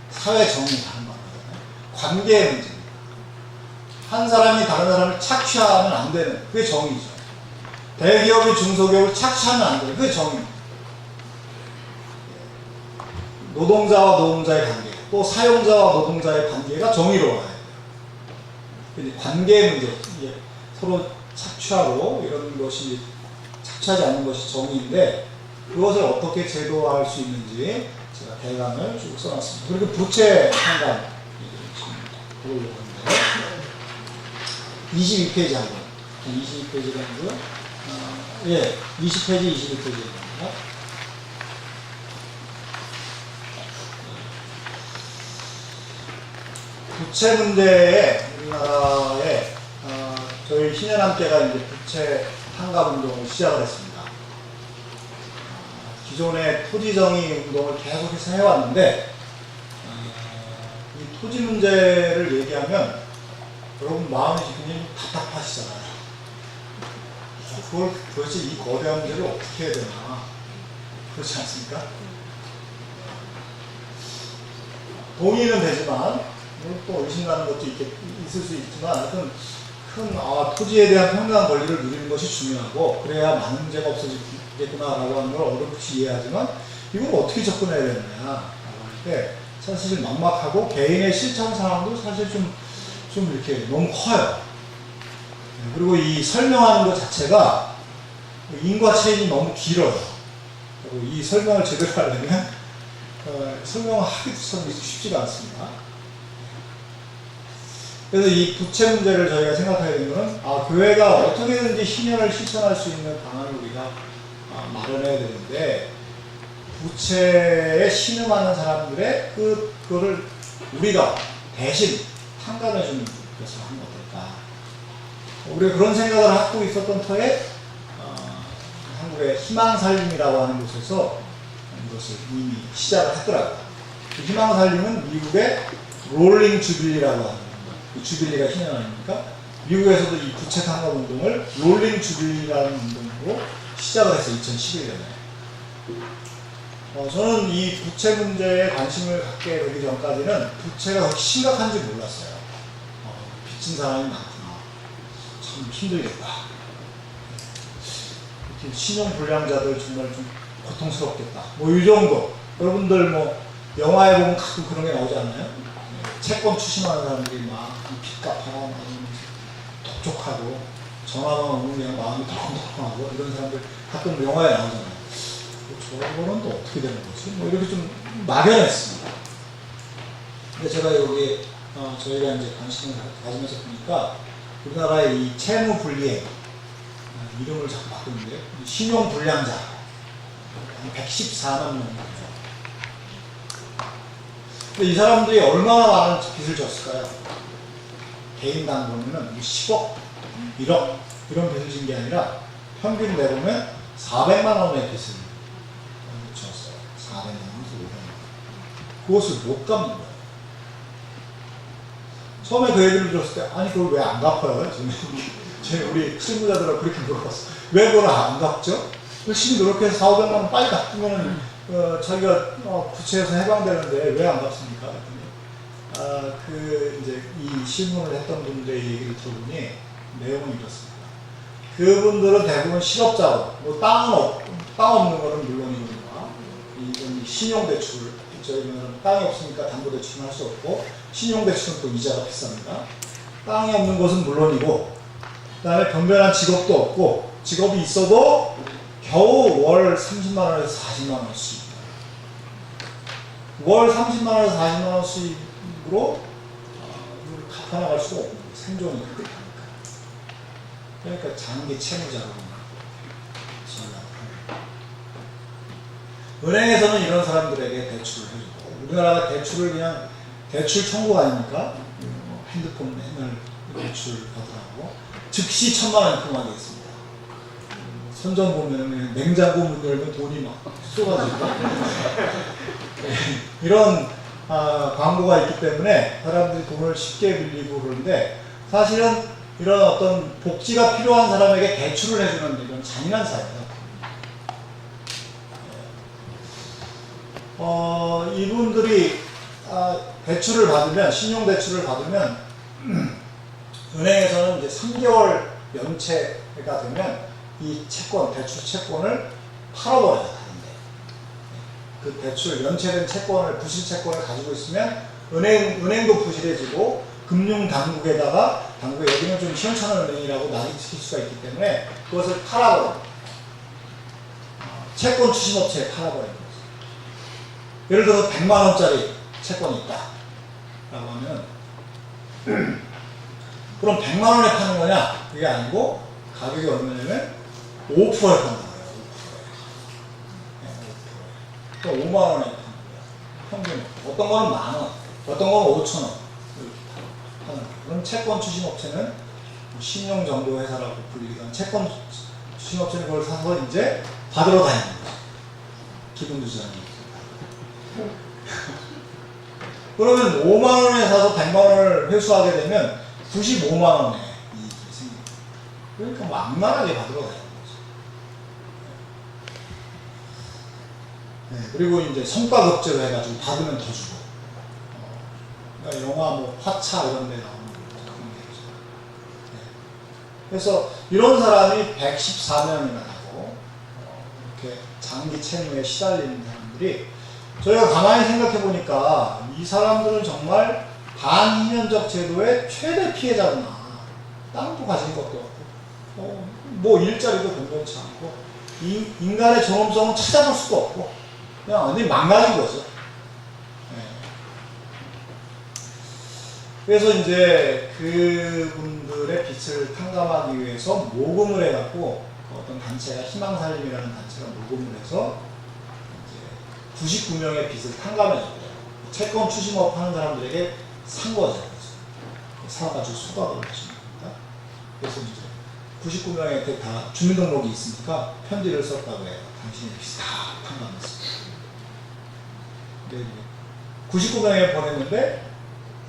[SPEAKER 1] 사회 정의 하는 말을 하잖아요. 관계의 문제입니다. 한 사람이 다른 사람을 착취하면 안 되는, 그게 정의죠. 대기업이 중소기업을 착취하면 안 되는, 그게 정의입니다. 노동자와 노동자의 관계, 또 사용자와 노동자의 관계가 정의로워야 돼요. 관계의 문제, 서로 착취하고 이런 것이, 착취하지 않는 것이 정의인데, 그것을 어떻게 제도화할 수 있는지 제가 대강을 쭉 써놨습니다. 그리고 부채 상담, 그걸 보는데, 22페이지 한 번. 22페이지가 아니고요. 20페이지, 21페이지입니다. 부채 문제에 우리나라에 저희 신현함께가 이제 부채 한갑 운동을 시작을 했습니다. 기존의 토지정의 운동을 계속해서 해왔는데 이 토지 문제를 얘기하면 여러분 마음이 굉장히 답답하시잖아요. 그걸 도대체 이 거대한 문제를 어떻게 해야 되나, 그렇지 않습니까? 동의는 되지만 또 의심나는 것도 있을 수 있지만 하여튼 토지에 대한 평등한 권리를 누리는 것이 중요하고 그래야 많은 문제가 없어지겠구나라고 하는 걸 어렴풋이 이해하지만 이걸 어떻게 접근해야 되느냐라고 할 때 사실 막막하고 개인의 실천 상황도 사실 좀 이렇게 너무 커요. 그리고 이 설명하는 것 자체가 인과체인이 너무 길어요. 그리고 이 설명을 제대로 하려면 설명을 하기도 참 쉽지가 않습니다. 그래서 이 부채 문제를 저희가 생각해야 되는 것은 교회가 어떻게든지 신현을 실천할 수 있는 방안을 우리가 마련해야 되는데 부채에 신음하는 사람들의 그거를 우리가 대신 상담해주는 것을 하면 어떨까. 우리가 그런 생각을 하고 있었던 터에 한국의 희망살림이라고 하는 곳에서 이것을 이미 시작을 했더라고요. 그 희망살림은 미국의 롤링 주빌리라고 하는 그 주빌리가 신현 아닙니까? 미국에서도 이 부채 탄압 운동을 롤링 주빌리라는 운동으로 시작을 했어요. 2011년에. 저는 이 부채 문제에 관심을 갖게 되기 전까지는 부채가 그렇게 심각한지 몰랐어요. 미친 사람이 많구나. 참 힘들겠다. 이렇게 신용불량자들 정말 좀 고통스럽겠다. 뭐 이 정도. 여러분들 뭐 영화에 보면 가끔 그런 게 나오지 않나요? 채권 추심하는 사람들이 막 빚 갚아라, 막 독촉하고 전화만 오면 그냥 마음이 덜컹덜컹하고 이런 사람들 가끔 영화에 나오잖아요. 저거는 또 어떻게 되는 거지? 뭐 이렇게 좀 막연했습니다. 근데 제가 여기 저희가 이제 관심을 가지면서 보니까 우리나라의 이 채무 불이행 이름을 자꾸 바꾸는데 신용 불량자 114만 명입니다. 근데 이 사람들이 얼마나 많은 빚을 졌을까요? 개인당 보면은 10억, 1억 이런 빚을 진 게 아니라 평균 내보면 400만 원의 빚을 졌어요. 400만 원에서 500만 원. 그것을 못 갚는 거예요. 처음에 그 얘기를 들었을 때 아니 그걸 왜 안 갚아요? 지금 우리 실무자들하고 그렇게 물어봤어. 왜 그걸 안 갚죠? 열심히 노력해서 4, 500만 원 빨리 갚으면 자기가 부채에서 해방되는데 왜 안 갚습니까? 이제 이 실문을 했던 분들의 얘기를 들어보니 내용은 이렇습니다. 그분들은 대부분 실업자로, 뭐 땅 없는 거는 물론이거니와 이건 신용대출, 저희는 땅이 없으니까 담보대출은 할 수 없고 신용대출은 또 이자가 비쌉니다. 땅이 없는 것은 물론이고 그 다음에 변변한 직업도 없고 직업이 있어도 겨우 월 30만 원에서 40만 원 수입. 월 30만 원에서 40만 원 수입으로 이걸 갚아나갈 수가 없는 거예요. 생존이 그렇게 하니까. 그러니까 장기 채무자로 은행에서는 이런 사람들에게 대출을 해주고 우리나라가 대출을 그냥 대출 천국 아닙니까? 핸드폰 맨날 대출 받으라고 즉시 1,000만 원 입금하게 있습니다. 선전 보면 냉장고 문 열면 돈이 막 쏟아지고 이런 광고가 있기 때문에 사람들이 돈을 쉽게 빌리고 그러는데 사실은 이런 어떤 복지가 필요한 사람에게 대출을 해주는 이런 잔인한 사회예요. 이분들이 대출을 받으면 신용대출을 받으면 은행에서는 이제 3개월 연체가 되면 이 채권, 대출 채권을 팔아버려야 하는데 그 대출 연체된 채권을 부실 채권을 가지고 있으면 은행도 부실해지고 금융당국에다가 당국에 여기는 좀 시원찮은 은행이라고 낙인시킬 수가 있기 때문에 그것을 팔아버려요. 채권 추심업체에 팔아버리는 거죠. 예를 들어서 100만 원짜리 채권이 있다 라고 하면 그럼 100만 원에 파는 거냐? 그게 아니고 가격이 얼마냐면 5%에 판다 거예요. 5%에. 또 5만 원에 파는 거예요. 평균. 어떤 거는 만 원, 어떤 거는 5천 원 이렇게 파는 거예요. 그럼 채권 추심업체는 신용정보회사라고 불리기도 한 채권 추심업체는 그걸 사서 이제 받으러 다니는 거죠. 기분 좋지 그러면 5만 원에 사서 100만 원을 회수하게 되면 95만 원의 이익이 생깁니다. 그러니까 막나라하게 받으러 다니는 거죠. 네, 그리고 이제 성과급제로 해가지고 받으면 더 주고. 그러니까 영화 뭐 화차 이런 데 나오는 그런 게 있죠. 네. 그래서 이런 사람이 114명이나 되고 이렇게 장기 채무에 시달리는 사람들이 저희가 가만히 생각해 보니까 이 사람들은 정말 반희년적 제도의 최대 피해자구나. 땅도 가진 것도 없고, 뭐 일자리도 변변치 않고, 인간의 존엄성은 찾아볼 수가 없고, 그냥 완전히 망가진 거죠. 네. 그래서 이제 그분들의 빚을 탕감하기 위해서 모금을 해갖고 어떤 단체가 희망살림이라는 단체가 모금을 해서 99명의 빚을 탕감해줬대요. 채권 추심업 하는 사람들에게 산 거죠. 사가지고 수박을 하시는 겁니다. 그래서 이제 99명한테 다 주민등록이 있으니까 편지를 썼다고 해요. 당신의 빚을 다 탕감했습니다. 근데 99명에 보냈는데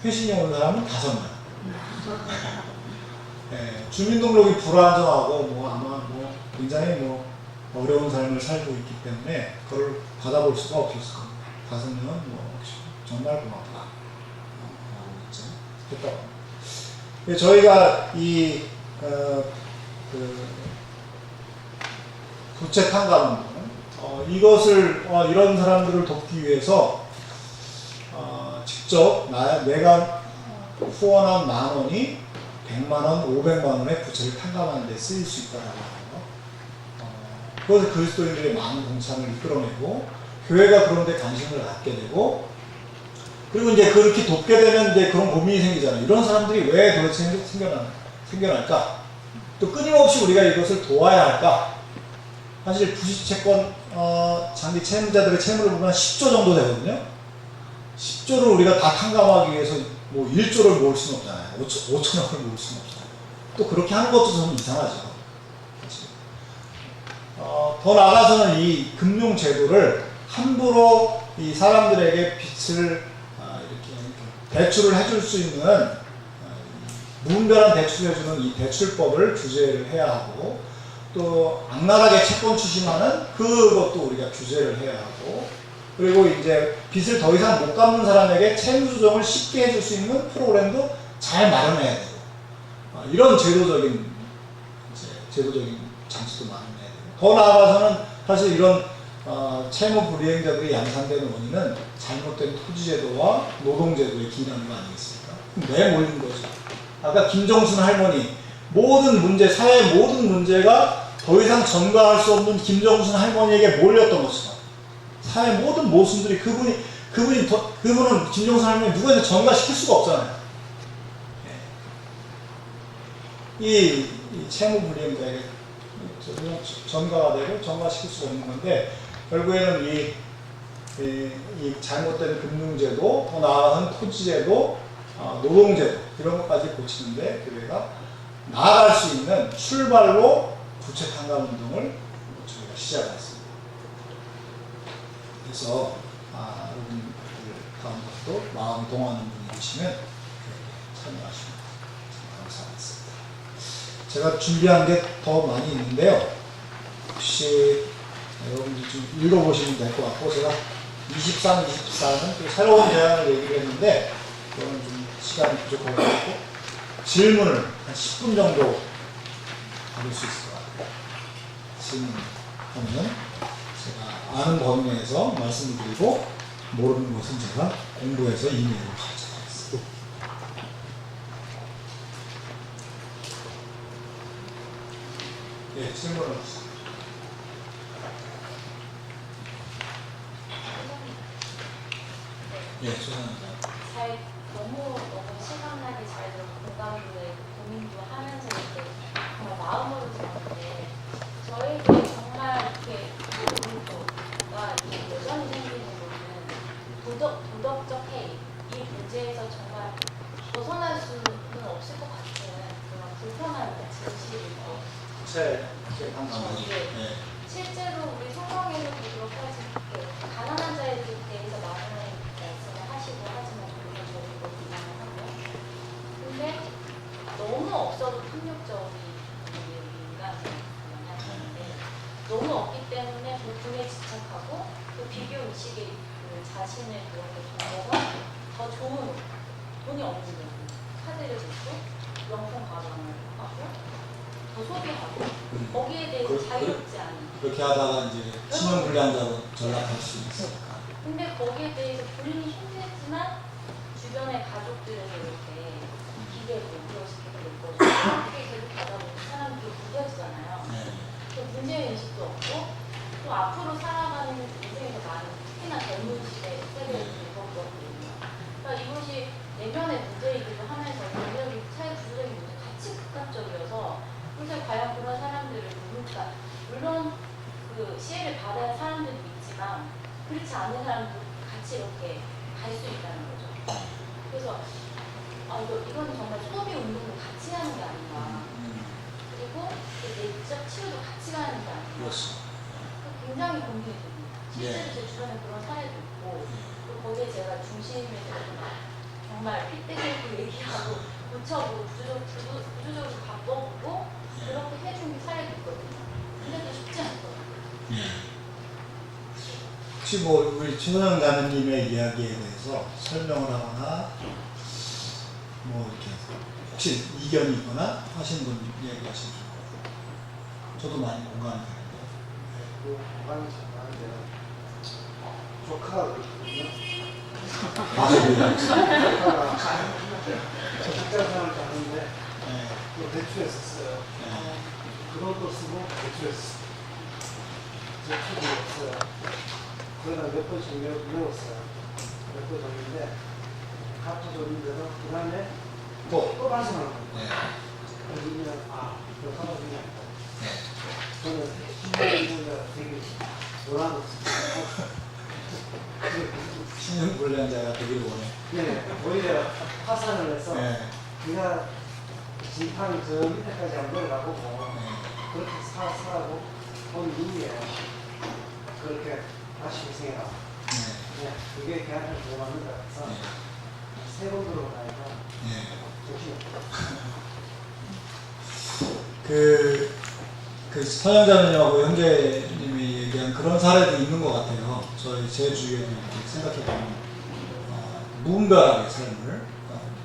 [SPEAKER 1] 회신이 온 사람은 5명. 네, 주민등록이 불안정하고 뭐 아마 뭐 굉장히 뭐 어려운 삶을 살고 있기 때문에 그걸 받아볼 수가 없었을 겁니다. 5명은 뭐 정말 고맙다. 라고 했죠. 됐다고 합니다. 저희가 이 그 부채 탕감 이것을 이런 사람들을 돕기 위해서 직접 내가 후원한 10,000원이 100만원, 500만원의 부채를 탕감하는 데 쓰일 수 있다라고 하고요. 그것을 그리스도인들의 많은 동참을 이끌어내고 교회가 그런 데 관심을 갖게 되고 그리고 이제 그렇게 돕게 되면 이제 그런 고민이 생기잖아요. 이런 사람들이 왜 도대체 생겨날까? 또 끊임없이 우리가 이것을 도와야 할까? 사실 부실채권 장기 채무자들의 채무를 보면 10조 정도 되거든요. 10조를 우리가 다 탕감하기 위해서 뭐 1조를 모을 수는 없잖아요. 5천억을 모을 수는 없잖아요. 또 그렇게 하는 것도 좀 이상하죠. 더 나아가서는 이 금융제도를 함부로 이 사람들에게 빚을 이렇게 대출을 해줄 수 있는 무분별한 대출을 해주는 이 대출법을 규제를 해야 하고 또 악랄하게 채권 추심하는 그것도 우리가 규제를 해야 하고 그리고 이제 빚을 더 이상 못 갚는 사람에게 채무 조정을 쉽게 해줄 수 있는 프로그램도 잘 마련해야 되고 이런 제도적인 장치도 마련해야 되고 더 나아가서는 사실 이런 채무 불이행자들이 양산되는 원인은 잘못된 토지제도와 노동제도의 기능인 거 아니겠습니까? 내몰린 거죠. 아까 김정순 할머니 모든 문제, 사회의 모든 문제가 더 이상 전가할 수 없는 김정순 할머니에게 몰렸던 것이다. 사회의 모든 모순들이 그분은 김정순 할머니 누구한테 전가시킬 수가 없잖아요. 이 채무 불이행자에게 전가가 되고 전가시킬 수가 없는 건데 결국에는 이 잘못된 금융제도, 더 나아가는 토지제도, 노동제도 이런 것까지 고치는데 교회가 나아갈 수 있는 출발로 부채 탕감 운동을 저희가 시작했습니다. 그래서 여러분들 가운데도 마음 동하는 분이 계시면 참여하시면 감사하겠습니다. 제가 준비한 게 더 많이 있는데요. 혹시 여러분들 좀 읽어보시면 될 것 같고 제가 23, 24는 또 새로운 대안을 얘기를 했는데 그거는 좀 시간이 부족할 것 같고 질문을 한 10분 정도 받을 수 있을 것 같아요. 질문하면 제가 아는 범위 내에서 말씀을 드리고 모르는 것은 제가 공부해서 이메일로 가져가겠습니다. 네, 질문을 주세요. 예, 죄송합니다.
[SPEAKER 5] 너무 시간하게 잘 들어 공감도 되고 고민도 하면서 이렇게 정말 마음으로 들었는데 저에게 정말 이렇게 문제가 여전히 생기는 거는 도덕적 해이 이 문제에서 정말 벗어날 수는 없을 것 같은 그런 불편함이 진실이고 실제로 우리 성경에서도 그렇게 가난한 자에 대해서 많은 말씀을 하시고 하지만 그런 저도 비난하고 근데 너무 없어도 폭력적인 인간을 하는데 너무 없기 때문에 그 돈에 집착하고 그 비교 의식에 그 자신을 그렇게 던져서 더 좋은 돈이 없는 카드를 들고 명품 가방을 하고 더 소비하고 거기에 대해서 자유롭지 않은
[SPEAKER 1] 그렇게 하다가 이제 신용불량자로 전락할 수 있으니까.
[SPEAKER 5] 근데 거기에 대해서 본인이 힘들지만 주변의 가족들에서 이렇게 기대고 그러시게 되고 그렇게 계속 가다 보면 사람들이 무뎌지잖아요. 또 문제인식도 없고 또 앞으로 살아가는 인생에서 많은 특히나 젊은 시대에 세대를 겪었거든요. 그러니까 이것이 내면의 문제이기도 하면서 굉장히 사회 구조적인 문제 같이 극단적이어서 그래서 과연 그런 사람들을 누굴까 물론 그 시혜를 받아야 사람들도 있지만 그렇지 않은 사람도 같이 이렇게 갈 수 있다는 거죠. 그래서 이건 정말 소비 운동도 같이 하는 게 아닌가. 그리고 내적 치유도 같이 가는 게 아닌가. 굉장히 고민이 됩니다. 실제로 제 주변에 그런 사례도 있고 또 거기에 제가 중심에 들어서 정말 핏대고 얘기하고 고쳐보고 구조적으로 바꿔보고 그렇게 해준 사례도 있거든요. 근데 또 쉽지 않거든요.
[SPEAKER 1] 혹시 뭐 우리 최선영 자매님의 이야기에 대해서 설명을 하거나 뭐 이렇게 혹시 이견이 있거나 하시는 분 이야기하시면 좋을 것 같아요. 저도 많이 공감이 되는데.
[SPEAKER 6] 그 공간이 잘 나는데요. 조카가 그렇거든요.
[SPEAKER 1] 맞아요.
[SPEAKER 6] 조카가 직장생활을 하는데
[SPEAKER 1] 네.
[SPEAKER 6] 또 대출해서 써요.
[SPEAKER 1] 네.
[SPEAKER 6] 그것도 쓰고 대출해서 저축이 없어요. 그러다 몇 번씩 외웠어요. 몇 번 줬는데 갚아 줬는데도 그 다음에 또 발생하는 거예요.
[SPEAKER 1] 네.
[SPEAKER 6] 그러면 이거 사라지냐.
[SPEAKER 1] 네.
[SPEAKER 6] 저는 신문자 되게 놀아놓습니다.
[SPEAKER 1] 신용불량자가 되길 원해.
[SPEAKER 6] 네, 오히려 파산을 해서
[SPEAKER 1] 네.
[SPEAKER 6] 네가 지팡이 저 밑에까지 안 내려가보고
[SPEAKER 1] 네.
[SPEAKER 6] 그렇게 살아고 온 이후에 그렇게 다시 고생해라.
[SPEAKER 1] 네.
[SPEAKER 6] 네, 그게 걔한테 못 맞는 것 같아서
[SPEAKER 1] 네.
[SPEAKER 6] 세 번 들어가니까
[SPEAKER 1] 네.
[SPEAKER 6] 정신이
[SPEAKER 1] 그 서영자님하고 형제님이 얘기한 그런 사례도 있는 것 같아요. 제 주위에도 이렇게 생각해보면 무분별하게 삶을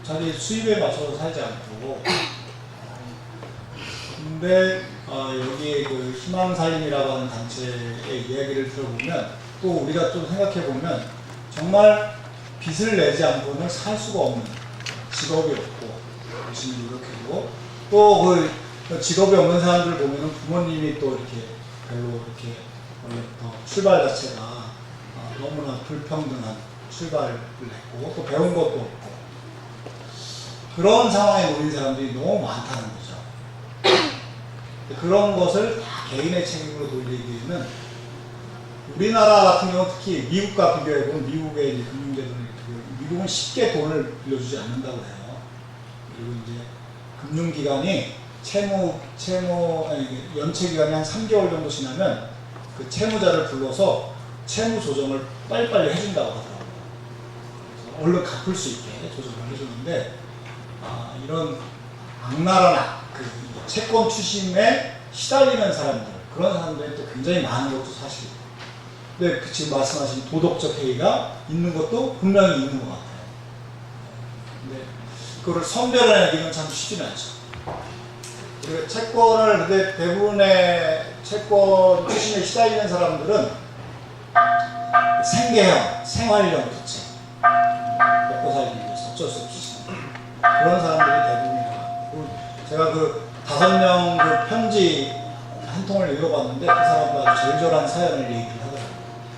[SPEAKER 1] 자기 수입에 맞춰서 살지 않고 근데 여기 그 희망살림이라고 하는 단체의 이야기를 들어보면 또 우리가 좀 생각해보면 정말 빚을 내지 않고는 살 수가 없는 직업이 없고 열심히 노력해도 또 그 직업이 없는 사람들 보면은 부모님이 또 이렇게 별로 이렇게 원래부터 출발 자체가 너무나 불평등한 출발을 했고 또 배운 것도 없고 그런 상황에 놓인 사람들이 너무 많다는 거죠. 그런 것을 다 개인의 책임으로 돌리기에는 우리나라 같은 경우는 특히 미국과 비교해보면 미국의 이제 금융제도는 미국은 쉽게 돈을 빌려주지 않는다고 해요. 그리고 이제 금융기관이 연체 기간이 한 3개월 정도 지나면 그 채무자를 불러서 채무 조정을 빨리빨리 해준다고 하더라고요. 그래서 얼른 갚을 수 있게 조정을 해주는데 이런 악랄한 그 채권 추심에 시달리는 사람들 그런 사람들이 또 굉장히 많은 것도 사실이에요. 근데 지금 말씀하신 도덕적 해이가 있는 것도 분명히 있는 것 같아요. 근데 그거를 선별해내기는 참 쉽지는 않죠. 우리가 채권을 근데 대부분의 채권 추심에 시달리는 사람들은 생계형, 생활형 부채 먹고 살기 위해서 어쩔 수 없이 그런 사람들이 대부분이에요. 제가 그 5명 그 편지 한 통을 읽어봤는데 그 사람과 절절한 사연을 얘기를 하더라고요.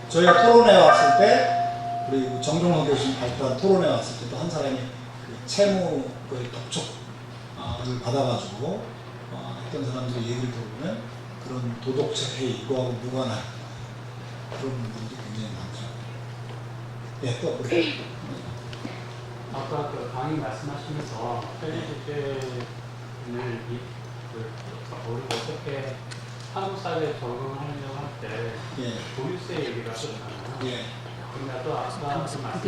[SPEAKER 1] 저희가 토론회 왔을 때 우리 정종호 교수님 발표한 토론회 왔을 때도 한 사람이 그 채무 그 독촉을 받아가지고 했던 사람들의 얘기를 들어보면 그런 도덕적 해이 이거하고 무관한 그런 분들이 굉장히 많죠. 예, 또 그래.
[SPEAKER 7] 아까 그 강의 말씀하시면서 편리주택을 우리가 어떻게 한국 사회에 적응하려고 할 때
[SPEAKER 1] 예.
[SPEAKER 7] 보유세 얘기를 하셨잖아요.
[SPEAKER 1] 예.
[SPEAKER 7] 그러니까 또 아까 그 말씀하신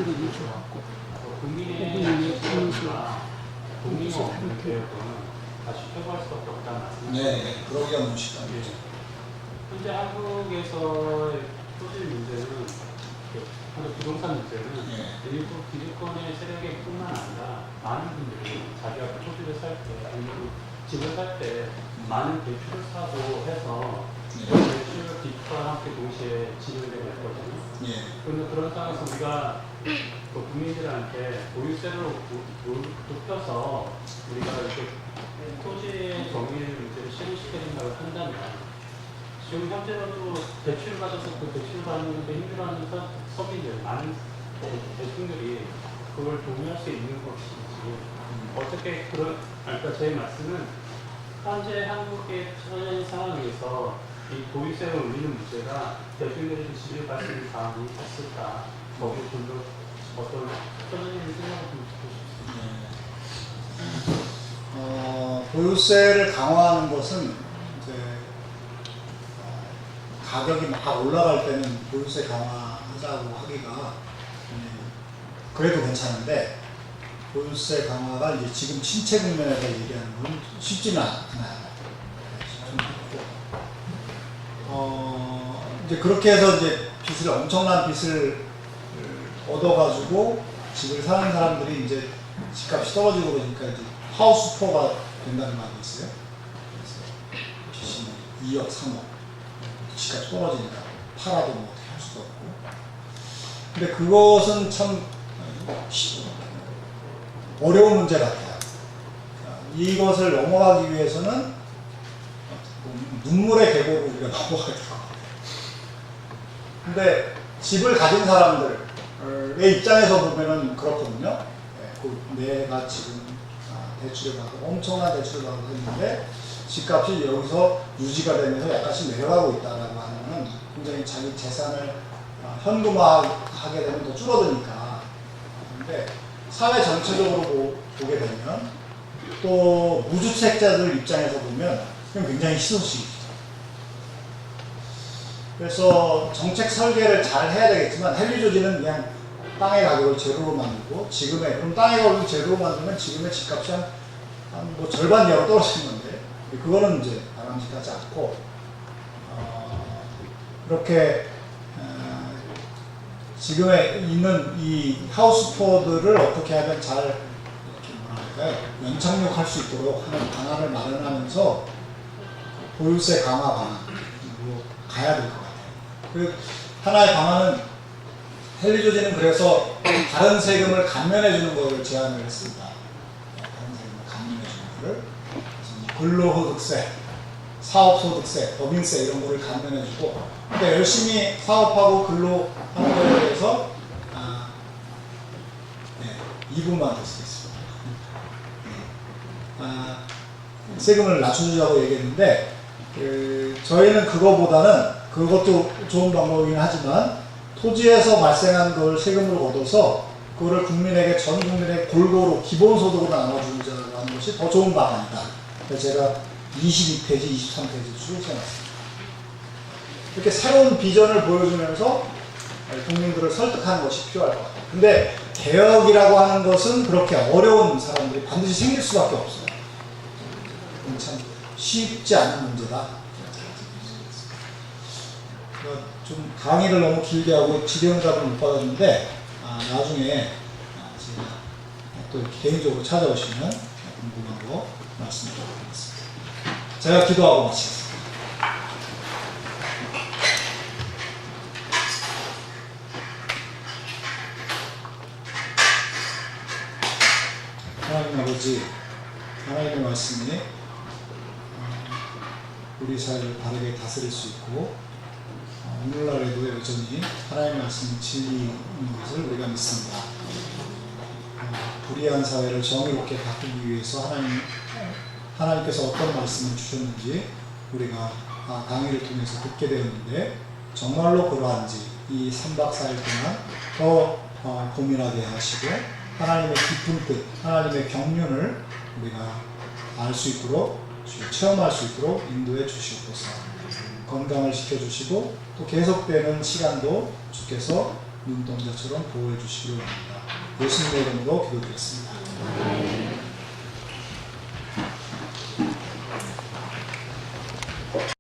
[SPEAKER 7] 국민의 수요가 국민이 없는 개혁은 다시 회복할 수밖에 없다는 말씀이죠.
[SPEAKER 1] 네, 그러기가 너무 쉽다.
[SPEAKER 7] 현재 한국에서의 토지 문제는 한국 부동산 문제는 일부 기득권의 세력의 뿐만 아니라 많은 분들이 자기가 그 토지를 살 때, 아니면 집을 살 때 많은 대출을 사고 해서 대출 빚과 함께 동시에 진행되고 있거든요. 그런데 그런 상황에서 우리가 그 국민들한테 보유세를 높여서 우리가 이렇게 토지의 정의의 문제를 실현시켜야 된다고 한다면 지금 현재로도 대출을 받아서 그 대출을 받는데 힘들어하는 서민들, 많은 대중들이 그걸 동의할 수 있는 것인지 어떻게 그러니까 제 말씀은 현재 한국의 처한 상황에서 이 보유세를 올리는 문제가 대중들이 지지할 수 있는 상황이 있을까? 거기에 좀 더 어떤 선생님의 생각을 좀 듣고 싶습니다.
[SPEAKER 1] 보유세를 강화하는 것은 이제 가격이 막 올라갈 때는 보유세 강화하자고 하기가 그래도 괜찮은데 보유세 강화가 이제 지금 침체 국면에서 얘기하는 건 쉽지는 않아요. 이제 그렇게 해서 이제 엄청난 빚을 얻어가지고 집을 사는 사람들이 이제 집값이 떨어지고 그러니까 이제 하우스 포가 된다는 말이 있어요. 그래서 빚이 2억, 3억. 집값 떨어지니까 팔아도 뭐 어떻게 할 수도 없고. 근데 그것은 참 어려운 문제 같아요. 이것을 넘어가기 위해서는 눈물의 계곡을 우리가 넘어가야 될 것 같아요. 근데 집을 가진 사람들의 입장에서 보면은 그렇거든요. 내가 지금 대출을 받고 엄청난 대출을 받고 있는데 집값이 여기서 유지가 되면서 약간씩 내려가고 있다라고 하면 굉장히 자기 재산을 현금화하게 되면 더 줄어드니까. 근데 사회 전체적으로 보게 되면 또 무주택자들 입장에서 보면 굉장히 희소식이죠. 그래서 정책 설계를 잘 해야 되겠지만 헨리 조지는 그냥 땅의 가격을 제로로 만들고 그럼 땅의 가격을 제로로 만들면 지금의 집값이 한 뭐 절반 이하로 떨어지는 건데 그거는 이제 바람직하지 않고 이렇게 지금에 있는 이 하우스포들을 어떻게 하면 잘 이렇게 뭐랄까요 연착륙할 수 있도록 하는 방안을 마련하면서 보유세 강화 방안으로 가야 될 것 같아요. 그 하나의 방안은 헨리 조지는 그래서 다른 세금을 감면해 주는 것을 제안을 했습니다. 다른 세금을 감면해 주는 것을 근로소득세, 사업소득세, 법인세 이런 거를 감면해 주고 그러니까 열심히 사업하고 근로하는 거에 대해서 2분만 더 쓰겠습니다. 세금을 낮춰주자고 얘기했는데 저희는 그것도 좋은 방법이긴 하지만 토지에서 발생한 걸 세금으로 걷어서 그거를 전 국민에게 골고루 기본소득으로 나눠주자고 하는 것이 더 좋은 방안이다. 그래서 제가 22페이지, 23페이지 쭉 써놨습니다. 이렇게 새로운 비전을 보여주면서 국민들을 설득하는 것이 필요할 것 같아요. 근데 개혁이라고 하는 것은 그렇게 어려운 사람들이 반드시 생길 수밖에 없어요. 참 쉽지 않은 문제다. 좀 강의를 너무 길게 하고 질의응답을 못 받았는데 나중에 제가 또 개인적으로 찾아오시면 궁금한 거 말씀드리도록 하겠습니다. 제가 기도하고 마치겠습니다. 하나님 아버지, 하나님의 말씀이 우리 사회를 바르게 다스릴 수 있고 오늘날에도 여전히 하나님의 말씀이 진리인 것을 우리가 믿습니다. 불의한 사회를 정의롭게 바꾸기 위해서 하나님께서 어떤 말씀을 주셨는지 우리가 강의를 통해서 듣게 되었는데 정말로 그러한지 이 3박 4일 동안 더 고민하게 하시고 하나님의 깊은 뜻, 하나님의 경륜을 우리가 알 수 있도록 체험할 수 있도록 인도해 주시옵소서. 건강을 지켜주시고 또 계속되는 시간도 주께서 눈동자처럼 보호해 주시기를 바랍니다. 예수님의 이름으로 기도드렸습니다.